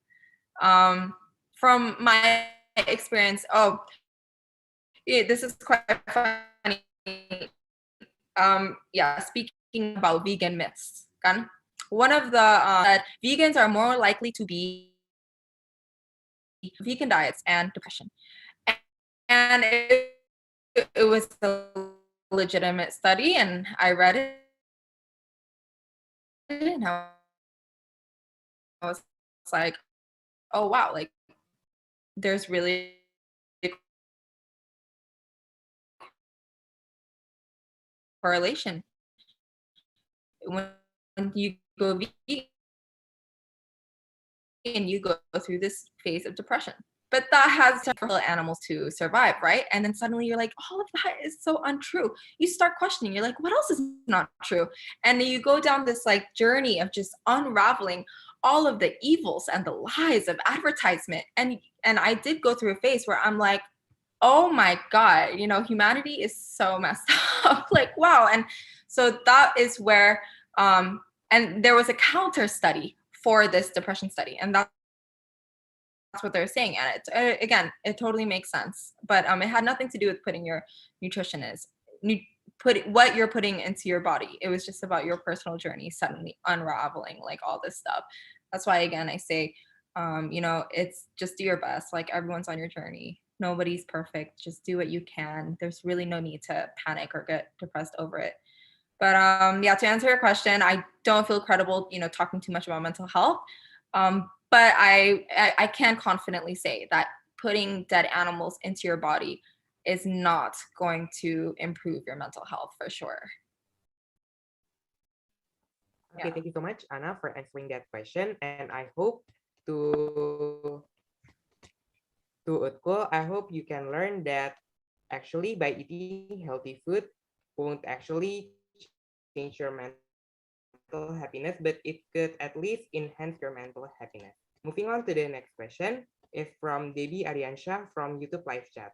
From my experience, yeah, this is quite funny. Speaking about vegan myths, kan? One of the that vegans are more likely to be vegan diets and depression, and it was a legitimate study, and I read it, and I was like, oh wow, like there's really a correlation when you go vegan, you go through this phase of depression. But that has to for animals to survive, right? And then suddenly you're like, all of that is so untrue. You start questioning, you're like, what else is not true? And you go down this like journey of just unraveling all of the evils and the lies of advertisement. And I did go through a phase where I'm like, oh my God, humanity is so messed up. Like, wow. And so that is where and there was a counter study for this depression study, and that's what they're saying. And again, it totally makes sense, but it had nothing to do with putting your nutrition put what you're putting into your body. It was just about your personal journey suddenly unraveling like all this stuff. That's why again I say it's just do your best. Like everyone's on your journey, nobody's perfect, just do what you can. There's really no need to panic or get depressed over it. But yeah, to answer your question, I don't feel credible, talking too much about mental health. But I can confidently say that putting dead animals into your body is not going to improve your mental health for sure. Okay, thank you so much, Anna, for answering that question. And I hope to to Utku, I hope you can learn that actually by eating healthy food won't actually change your mental happiness, but it could at least enhance your mental happiness. Moving on to the next question is from Debbie Ariansha from YouTube Live Chat.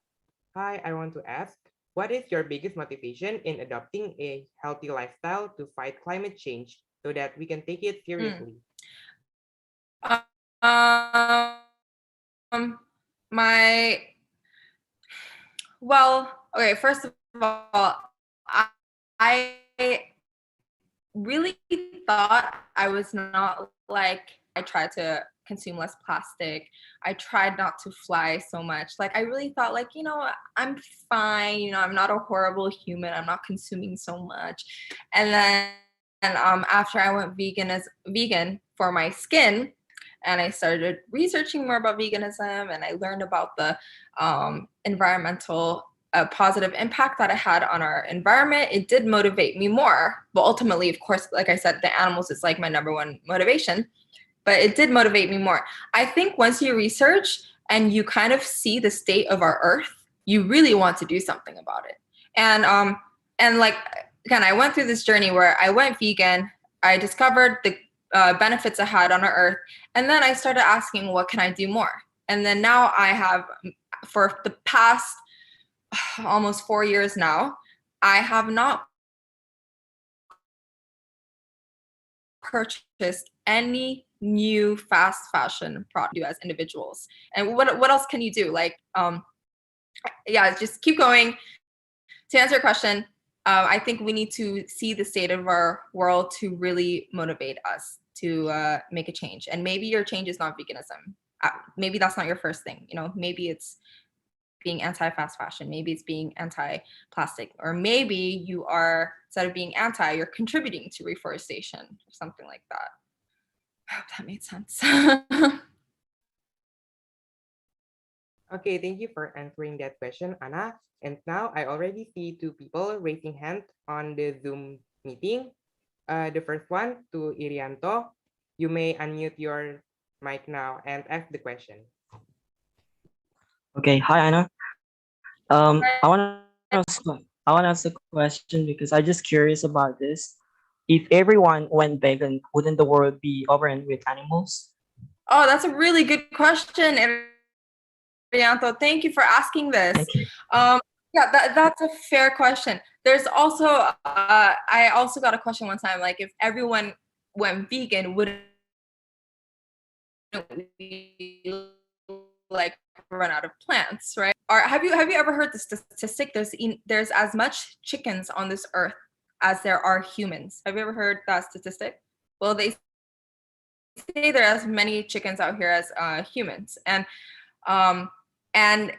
Hi, I want to ask, what is your biggest motivation in adopting a healthy lifestyle to fight climate change so that we can take it seriously? My Well, okay, first of all, I really thought I was not like, I tried to consume less plastic. I tried not to fly so much. Like, I really thought, like, I'm fine. I'm not a horrible human. I'm not consuming so much. And then after I went vegan for my skin, and I started researching more about veganism, and I learned about the environmental positive impact that it had on our environment. It did motivate me more. But ultimately, of course, like I said, the animals is like my number one motivation. But it did motivate me more. I think once you research and you kind of see the state of our earth, you really want to do something about it. And like, again, I went through this journey where I went vegan. I discovered the benefits I had on our earth. And then I started asking, what can I do more? And then now I have, for the past almost 4 years now, I have not purchased any new fast fashion product as individuals. And what else can you do? Like, yeah, just keep going. To answer your question, I think we need to see the state of our world to really motivate us to make a change. And maybe your change is not veganism. Maybe that's not your first thing. Maybe it's being anti-fast fashion. Maybe it's being anti-plastic. Or maybe you are, instead of being anti, you're contributing to reforestation or something like that. I hope that made sense. Okay, thank you for answering that question, Anna. And now I already see two people raising hands on the Zoom meeting. The first one to Irianto. You may unmute your mic now and ask the question. Okay, hi Anna. I want to ask a question because I'm just curious about this. If everyone went vegan, wouldn't the world be overrun with animals? Oh, that's a really good question, Arianto. Thank you for asking this. Thank you. Yeah, that's a fair question. There's also, I also got a question one time, like if everyone went vegan, wouldn't we like run out of plants, right? Or have you ever heard the statistic? There's as much chickens on this earth as there are humans. Have you ever heard that statistic? Well, they say there are as many chickens out here as humans, um, and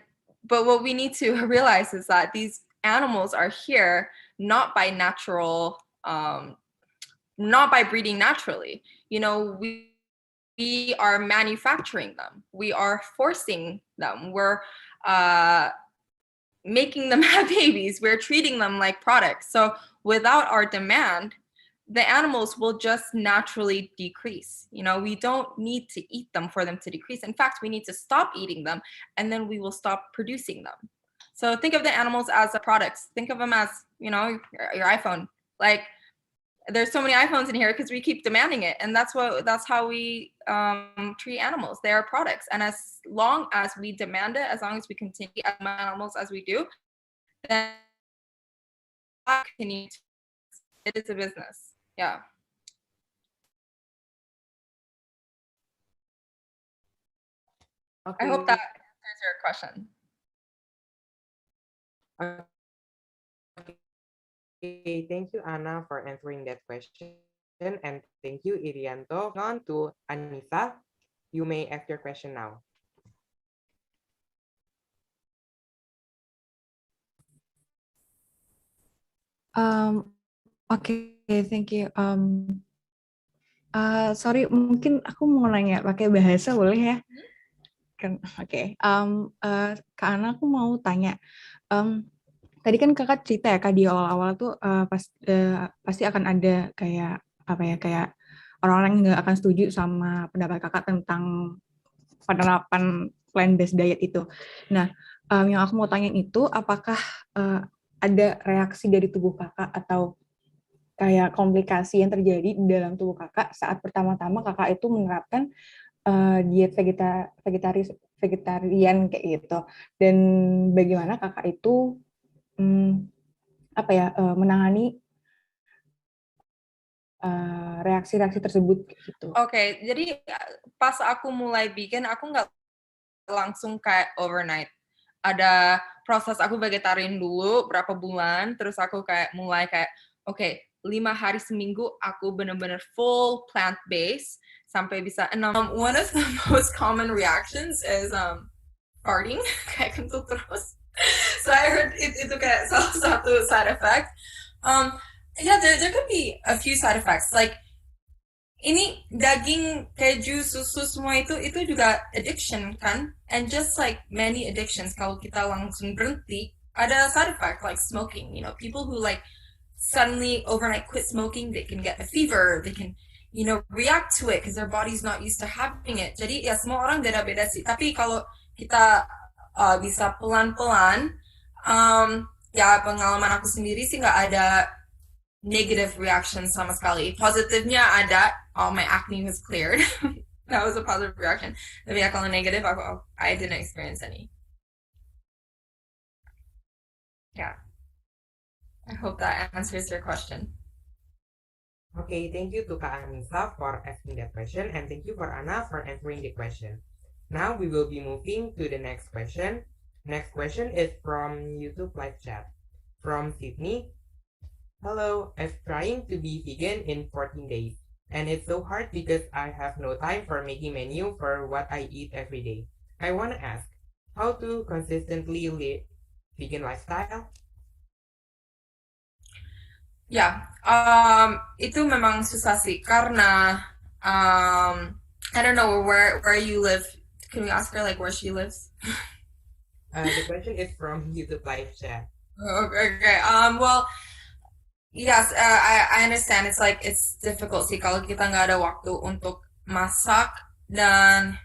but what we need to realize is that these animals are here not by natural, not by breeding naturally. You know, we are manufacturing them. We are forcing them. We're making them have babies. We're treating them like products. So without our demand, the animals will just naturally decrease. You know, we don't need to eat them for them to decrease. In fact, we need to stop eating them and then we will stop producing them. So think of the animals as products. Think of them as, you know, your iPhone. Like there's so many iPhones in here because we keep demanding it, and that's how we treat animals. They are products, and as long as we demand it, as long as we continue to animals as we do, then continue. It is a business. Yeah. I hope that Okay. answers your question. Okay, thank you, Anna, for answering that question. And thank you, Irianto. Moving on to Anissa. You may ask your question now. Oke, thank you. Sorry, mungkin aku mau nanya pakai bahasa boleh ya? Kan, oke. Kak Ana, aku mau tanya. Tadi kan kakak cerita ya kak di awal-awal tuh pasti akan ada kayak apa ya, kayak orang-orang yang nggak akan setuju sama pendapat kakak tentang penerapan plant-based diet itu. Nah, yang aku mau tanya itu apakah ada reaksi dari tubuh kakak atau kayak komplikasi yang terjadi di dalam tubuh kakak saat pertama-tama kakak itu menerapkan diet vegetarian kayak gitu, dan bagaimana kakak itu menangani reaksi-reaksi tersebut gitu. Oke, jadi pas aku mulai bikin, aku nggak langsung kayak overnight. Ada proses aku vegetarian dulu berapa bulan, terus aku kayak mulai kayak oke, 5 hari seminggu aku bener-bener full plant based sampai bisa 6. One of the most common reactions is farting, kayak kentut terus. So I heard itu kayak salah satu side effect. Yeah, there could be a few side effects. Like ini daging, keju, susu semua itu juga addiction kan? And just like many addictions, kalau kita langsung berhenti, ada side effect like smoking. You know, people who like suddenly overnight quit smoking, they can get a fever, they can, you know, react to it because their body's not used to having it. Jadi ya semua orang beda-beda sih. Tapi kalau kita bisa pelan-pelan, ya pengalaman aku sendiri sih nggak ada negative reactions sama sekali. Positifnya ada, all my acne was cleared. That was a positive reaction. Tapi ya kalau negative, I didn't experience any. Yeah. I hope that answers your question. Okay, thank you to Kak Anissa for asking that question, and thank you for Anna for answering the question. Now we will be moving to the next question. Next question is from YouTube live chat. From Sydney. Hello, I'm trying to be vegan in 14 days, and it's so hard because I have no time for making menu for what I eat every day. I want to ask, how to consistently live vegan lifestyle? Ya, itu memang susah sih karena I don't know where you live. Can we ask her like where she lives? The question is from YouTube live chat. Okay. Well, yes, I understand. It's like it's difficult sih kalau kita nggak ada waktu untuk masak dan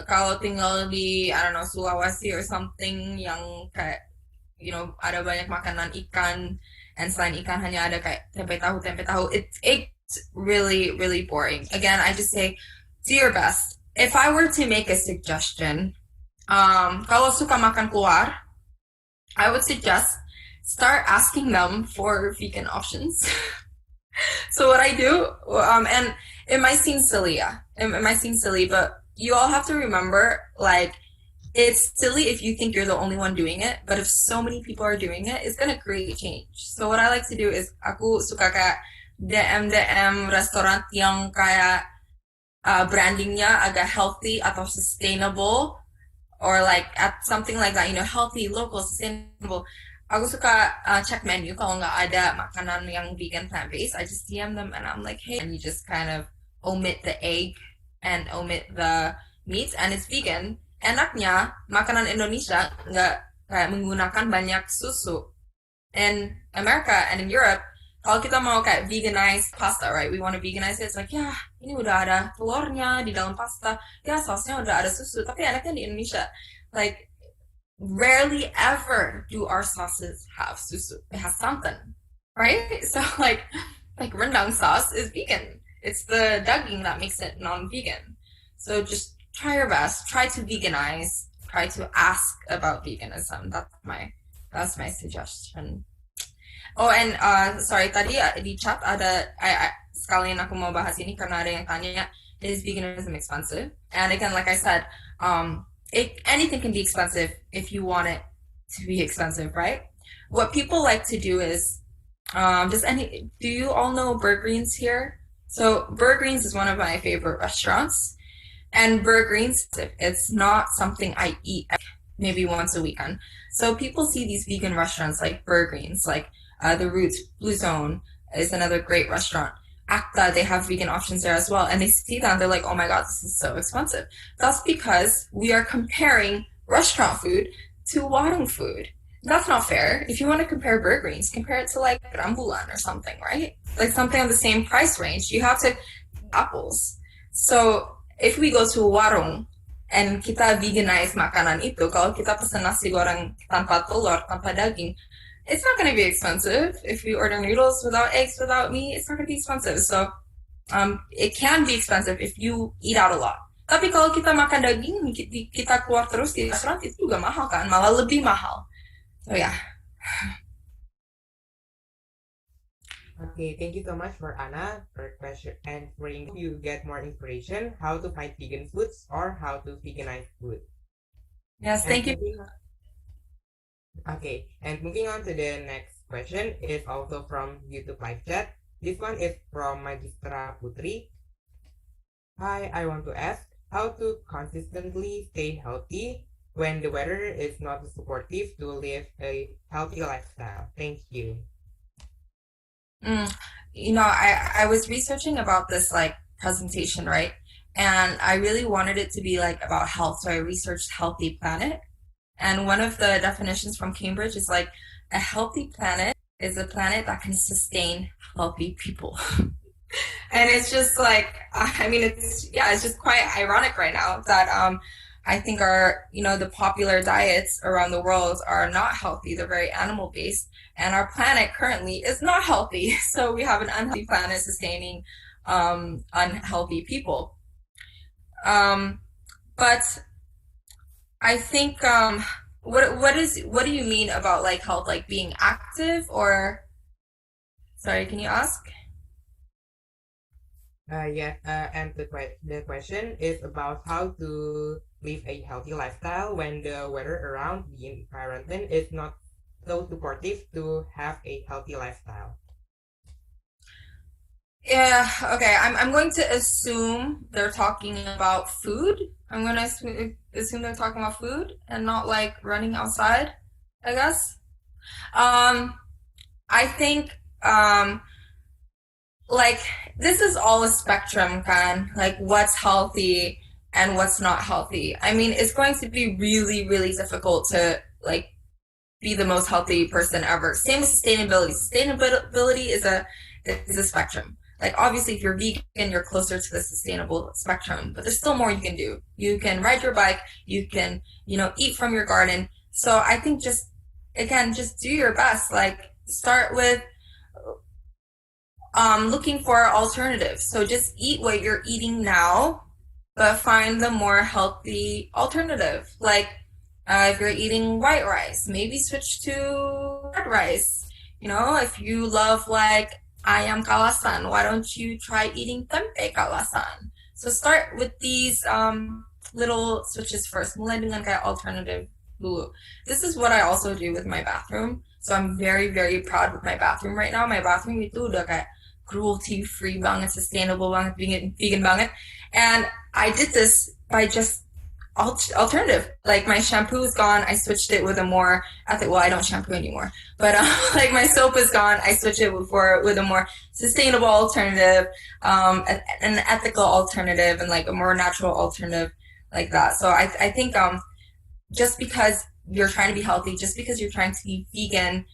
kalau tinggal di I don't know Sulawesi or something yang kayak ada banyak makanan ikan and selain ikan hanya ada kayak tempe tahu. It's really really boring. Again, I just say do your best. If I were to make a suggestion, kalau suka makan keluar, I would suggest start asking them for vegan options. So what I do, and it might seem silly, yeah. It might seem silly, but you all have to remember, like, it's silly if you think you're the only one doing it, but if so many people are doing it, it's gonna create change. So what I like to do is, aku suka kayak DM restoran yang kayak brandingnya agak healthy atau sustainable, or like at something like that, healthy, local, sustainable. Aku suka check menu kalau nggak ada makanan yang vegan plant-based. I just DM them and I'm like, hey, and you just kind of omit the egg and omit the meat and it's vegan. Enaknya makanan Indonesia nggak kayak menggunakan banyak susu. In America and in Europe, kalau kita mau kayak veganize pasta, right? We want to veganize it. It's like, ya, ini udah ada telurnya di dalam pasta. Ya, sausnya udah ada susu. Tapi enaknya di Indonesia, like, rarely ever do our sauces have susu. It has something, right? So like rendang sauce is vegan. It's the daging that makes it non-vegan. So just try your best. Try to veganize. Try to ask about veganism. That's my suggestion. Oh, and sorry, tadi di chat ada sekalian aku mau bahas ini karena ada yang tanya, is veganism expensive? And again, like I said, anything can be expensive if you want it to be expensive, right? What people like to do is, do you all know Burgreens here? So Burgreens is one of my favorite restaurants, and Burgreens, it's not something I eat maybe once a weekend. So people see these vegan restaurants like Burgreens, like The Roots, Blue Zone is another great restaurant. Acta, they have vegan options there as well. And they see that and they're like, oh my God, this is so expensive. That's because we are comparing restaurant food to warung food. That's not fair. If you want to compare Burgreens, compare it to like Rambulan or something, right? Like something on the same price range. You have to apples. So if we go to a warung and kita veganize makanan itu, kalau kita pesen nasi goreng tanpa telur, tanpa daging, it's not going to be expensive. If we order noodles without eggs, without meat, it's not going to be expensive. So it can be expensive if you eat out a lot. Tapi kalau kita makan daging, kita keluar terus di restoran, itu juga mahal kan? Malah lebih mahal. So yeah. Okay, thank you so much for Anna for question and for you get more inspiration how to find vegan foods or how to veganize food. Yes, thank you. Okay, and moving on to the next question is also from YouTube live chat. This one is from Magistra Putri. Hi, I want to ask how to consistently stay healthy when the weather is not supportive to live a healthy lifestyle. Thank you. I was researching about this like presentation, right? And I really wanted it to be like about health. So I researched Healthy Planet. And one of the definitions from Cambridge is like a healthy planet is a planet that can sustain healthy people. And it's just like, it's just quite ironic right now that I think our, the popular diets around the world are not healthy. They're very animal based. And our planet currently is not healthy. So we have an unhealthy planet sustaining unhealthy people. But I think what do you mean about like health, like being active or sorry, can you ask? And the question is about how to live a healthy lifestyle when the weather around the environment is not so supportive to have a healthy lifestyle. Yeah, okay. I'm going to assume they're talking about food. I'm going to assume they're talking about food and not like running outside, I guess. I think like this is all a spectrum, kan? Like what's healthy and what's not healthy. I mean, it's going to be really, really difficult to like be the most healthy person ever. Same with sustainability. Sustainability is a spectrum. Like obviously if you're vegan, you're closer to the sustainable spectrum, but there's still more you can do. You can ride your bike, you can, eat from your garden. So I think just do your best. Like start with looking for alternatives. So just eat what you're eating now, but find the more healthy alternative. Like if you're eating white rice, maybe switch to red rice. If you love like ayam kalasan, why don't you try eating tempe kalasan? So start with these little switches first. Mulai dengan kayak alternative dulu. This is what I also do with my bathroom. So I'm very, very proud with my bathroom right now. My bathroom itu udah kayak cruelty-free banget, sustainable banget, vegan banget. And I did this by just alternative. Like my shampoo is gone, I switched it with a more ethical. Well, I don't shampoo anymore, but like my soap is gone, I switched it with a more sustainable alternative, an ethical alternative, and like a more natural alternative, like that. So I think just because you're trying to be healthy, just because you're trying to be vegan,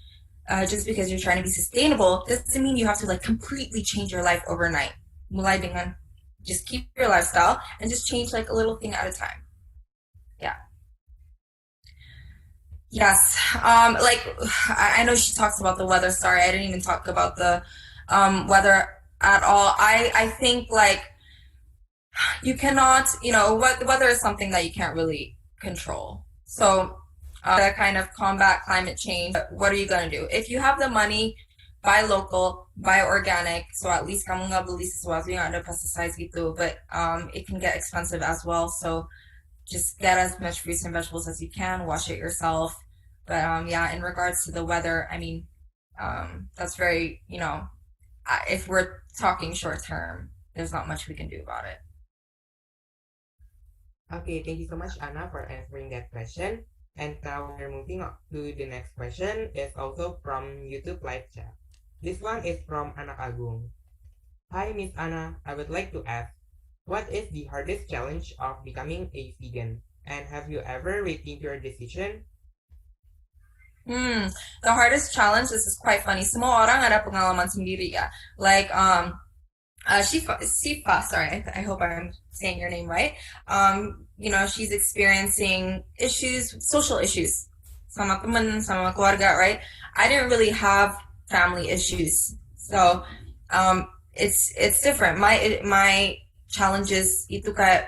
just because you're trying to be sustainable, doesn't mean you have to like completely change your life overnight. Mulai dengan just keep your lifestyle and just change like a little thing at a time. Yeah. Yes. Like I know she talks about the weather. Sorry, I didn't even talk about the weather at all. I think like you cannot, weather is something that you can't really control. So to kind of combat climate change, what are you gonna do? If you have the money, buy local, buy organic. So at least kamu nggak beli sesuatu yang ada pesticides gitu. But it can get expensive as well. So just get as much fruits and vegetables as you can, wash it yourself. But yeah, in regards to the weather, I mean, that's very, if we're talking short term, there's not much we can do about it. Okay, thank you so much, Anna, for answering that question. And now we're moving on to the next question. It's also from YouTube live chat. This one is from Anak Agung. Hi, Miss Anna. I would like to ask, what is the hardest challenge of becoming a vegan? And have you ever rethink your decision? The hardest challenge, this is quite funny. Semua orang ada pengalaman sendiri ya. Like, Sifa, sorry, I hope I'm saying your name right. She's experiencing issues, social issues. Sama temen, sama keluarga, right? I didn't really have family issues. So, it's different. My challenges, itu kayak,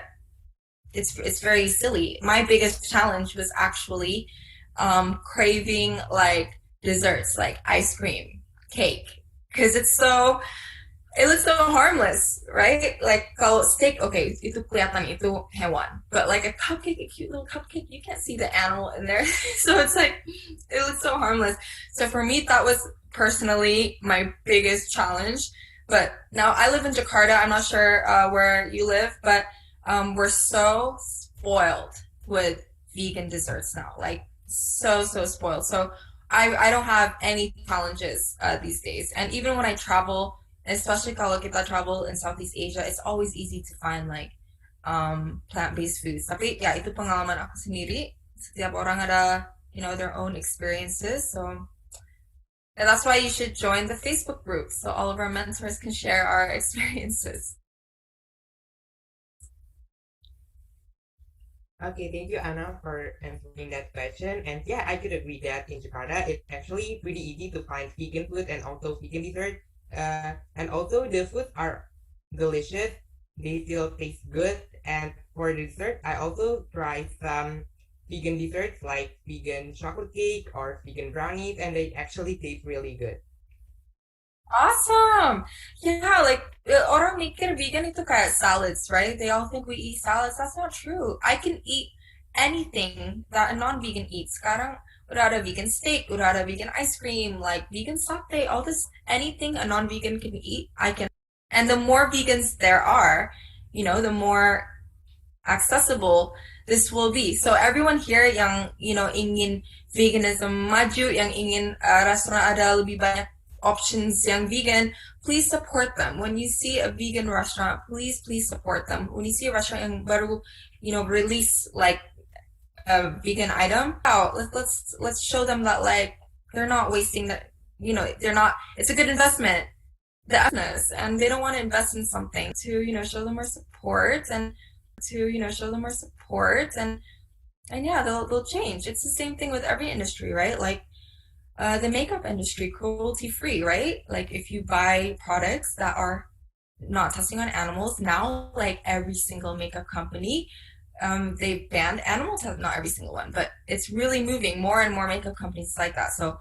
it's very silly. My biggest challenge was actually craving like desserts, like ice cream, cake, because it looks so harmless, right? Like kalau steak, okay, itu kelihatan itu hewan, but like a cupcake, a cute little cupcake, you can't see the animal in there. So it's like, it looks so harmless. So for me, that was personally my biggest challenge. But now I live in Jakarta. I'm not sure where you live, but we're so spoiled with vegan desserts now, like so spoiled. So I don't have any challenges these days. And even when I travel, especially kalau kita travel in Southeast Asia, it's always easy to find like plant-based foods. Tapi ya itu pengalaman aku sendiri. Setiap orang ada, their own experiences. So and that's why you should join the Facebook group so all of our mentors can share our experiences. Okay, thank you, Anna, for answering that question. And yeah, I could agree that in Jakarta, it's actually pretty easy to find vegan food and also vegan dessert. And also the foods are delicious. They still taste good. And for dessert, I also tried some vegan desserts like vegan chocolate cake or vegan brownies, and they actually taste really good. Awesome. Yeah, like orang mikir vegan itu kayak salads, right? They all think we eat salads. That's not true. I can eat anything that a non-vegan eats. Sekarang udah ada vegan steak, udah ada vegan ice cream, like vegan satay, all this, anything a non-vegan can eat, I can. And the more vegans there are, the more accessible this will be. So everyone here yang, ingin veganism maju, yang ingin restoran ada lebih banyak options yang vegan, please support them. When you see a vegan restaurant, please support them. When you see a restaurant yang baru, release like a vegan item, let's show them that like they're not wasting that, they're not, it's a good investment, and they don't want to invest in something to, show them more support and yeah, they'll change. It's the same thing with every industry, right? Like the makeup industry, cruelty free, right? Like if you buy products that are not testing on animals, now like every single makeup company, they've banned animal tests, not every single one, but it's really moving. More and more makeup companies like that. So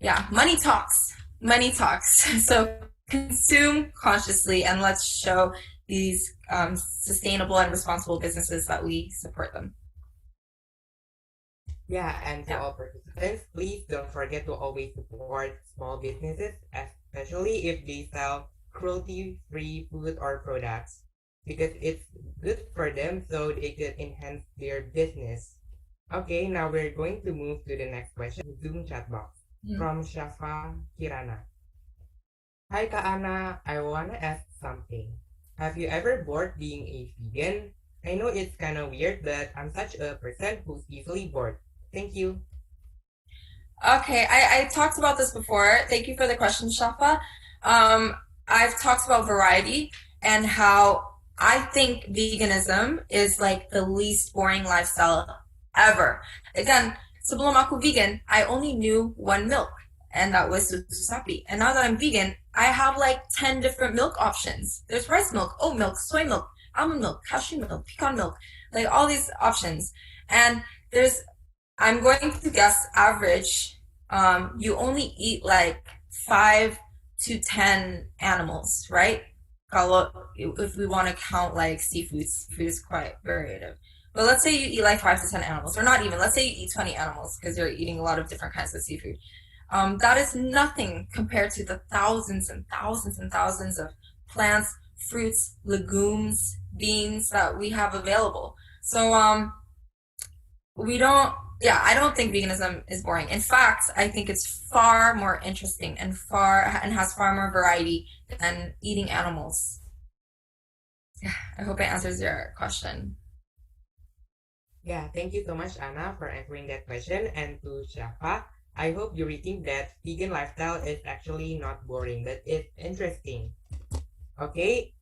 yeah, money talks. So consume consciously and let's show these sustainable and responsible businesses that we support them. Yeah, and to all participants, please don't forget to always support small businesses, especially if they sell cruelty-free food or products, because it's good for them so they could enhance their business. Okay, now we're going to move to the next question, Zoom chat box from Shafa Kirana. Hi Kak Ana, I wanna ask something. Have you ever bored being a vegan? I know it's kinda weird, but I'm such a person who's easily bored. Thank you. Okay, I talked about this before. Thank you for the question, Shafa. I've talked about variety and how I think veganism is like the least boring lifestyle ever. Again, sebelum aku vegan, I only knew one milk, and that was susu sapi. And now that I'm vegan, I have like 10 different milk options. There's rice milk, oat milk, soy milk, almond milk, cashew milk, pecan milk, like all these options. And I'm going to guess average, you only eat like 5 to 10 animals, right? If we want to count like seafood is quite variative. But let's say you eat like 5 to 10 animals, or not even, let's say you eat 20 animals because you're eating a lot of different kinds of seafood. That is nothing compared to the thousands and thousands and thousands of plants, fruits, legumes, beans that we have available. So I don't think veganism is boring. In fact, I think it's far more interesting and has far more variety than eating animals. I hope it answers your question. Yeah, thank you so much, Anna, for answering that question. And to Shafa, I hope you rethink that vegan lifestyle is actually not boring, but it's interesting. Okay,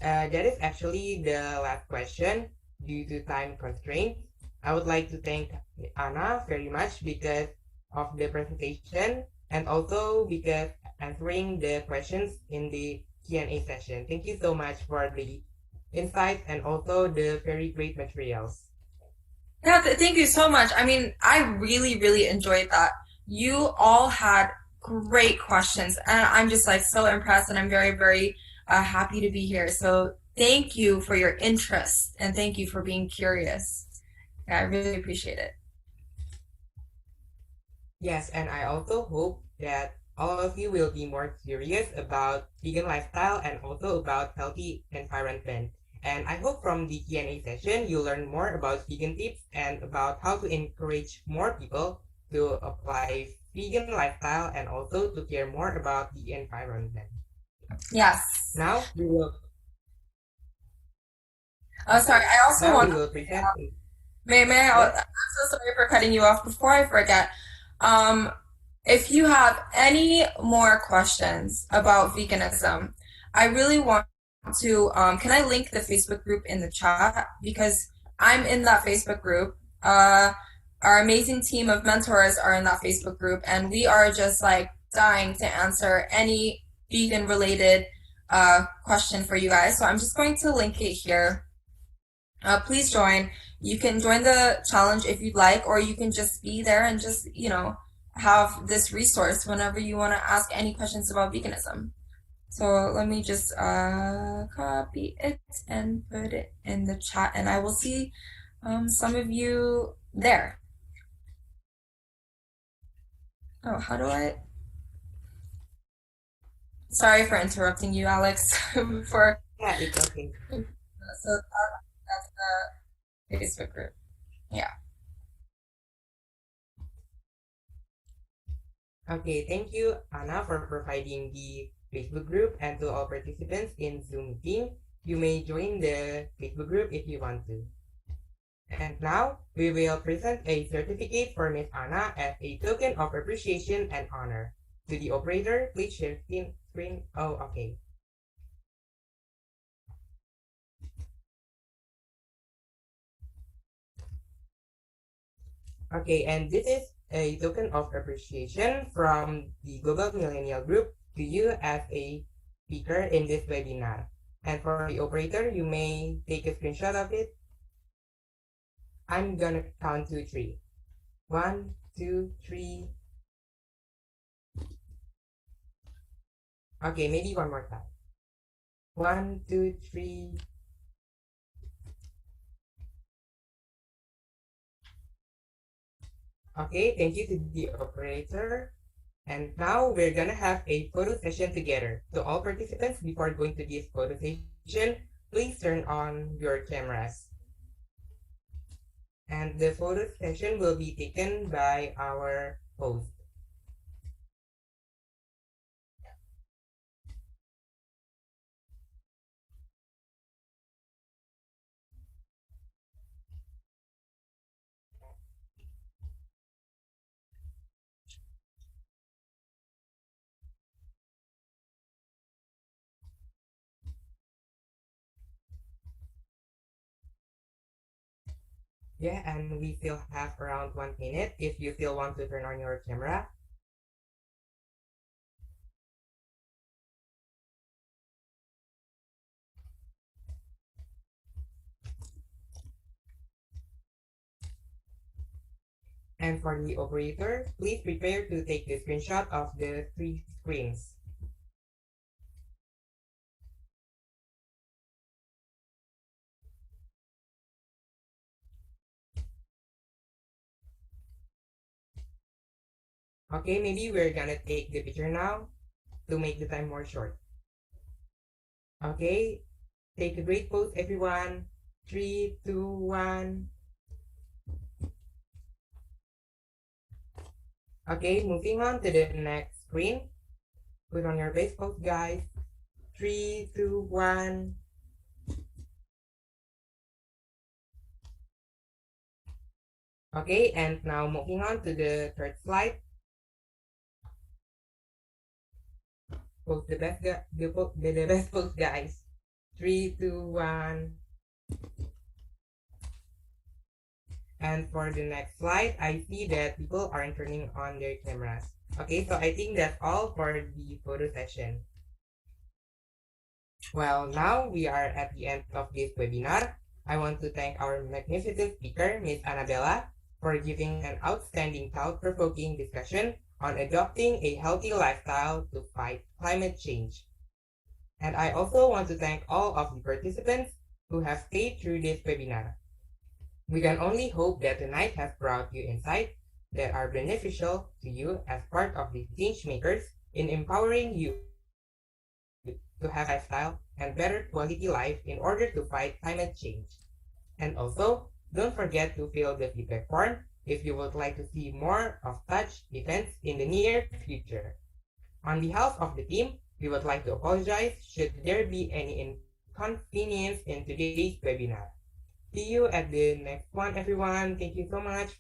that is actually the last question due to time constraints. I would like to thank Anna very much because of the presentation and also because answering the questions in the Q&A session. Thank you so much for the insights and also the very great materials. Yeah, thank you so much. I mean, I really, really enjoyed that. You all had great questions, and I'm just like so impressed, and I'm very, very happy to be here. So thank you for your interest, and thank you for being curious. Yeah, I really appreciate it. Yes, and I also hope that all of you will be more curious about vegan lifestyle and also about healthy environment. And I hope from the Q&A session, you learn more about vegan tips and about how to encourage more people to apply vegan lifestyle and also to care more about the environment. Yes. Now we will. Oh, sorry. I also Now want we will present. I'm so sorry for cutting you off. Before I forget, if you have any more questions about veganism, I really want to, can I link the Facebook group in the chat? Because I'm in that Facebook group. Our amazing team of mentors are in that Facebook group, and we are just like dying to answer any vegan related question for you guys. So I'm just going to link it here. Please join. You can join the challenge if you'd like, or you can just be there and just, have this resource whenever you want to ask any questions about veganism. So let me just copy it and put it in the chat, and I will see some of you there. Oh, how do I? Sorry for interrupting you, Alex. Before. Yeah, it's okay. So that's the Facebook group. Yeah. Okay, thank you, Anna, for providing the Facebook group, and to all participants in Zoom meeting. You may join the Facebook group if you want to. And now we will present a certificate for Miss Anna as a token of appreciation and honor. To the operator, please share screen. Oh, okay. Okay, and this is a token of appreciation from the Global Millennial Group to you as a speaker in this webinar. And for the operator, you may take a screenshot of it. I'm gonna count to 3. 1, 2, 3. Okay, maybe one more time. 1, 2, 3. Okay, thank you to the operator. And now we're gonna have a photo session together. So all participants, before going to this photo session, please turn on your cameras. And the photo session will be taken by our host. Yeah, and we still have around 1 minute if you still want to turn on your camera. And for the operator, please prepare to take the screenshot of the 3 screens. Okay, maybe we're gonna take the picture now to make the time more short. Okay, take a great pose, everyone. 3, 2, 1. Okay, moving on to the next screen. Put on your base pose, guys. 3, 2, 1. Okay, and now moving on to the third slide. Post the best, the best pose, guys. 3, 2, 1. And for the next slide, I see that people aren't turning on their cameras. Okay, so I think that's all for the photo session. Well, now we are at the end of this webinar. I want to thank our magnificent speaker, Miss Annabella, for giving an outstanding thought-provoking discussion on adopting a healthy lifestyle to fight climate change. And I also want to thank all of the participants who have stayed through this webinar. We can only hope that tonight has brought you insights that are beneficial to you as part of the change makers in empowering you to have a lifestyle and better quality life in order to fight climate change. And also, don't forget to fill the feedback form if you would like to see more of such events in the near future. On behalf of the team, we would like to apologize should there be any inconvenience in today's webinar. See you at the next one, everyone. Thank you so much.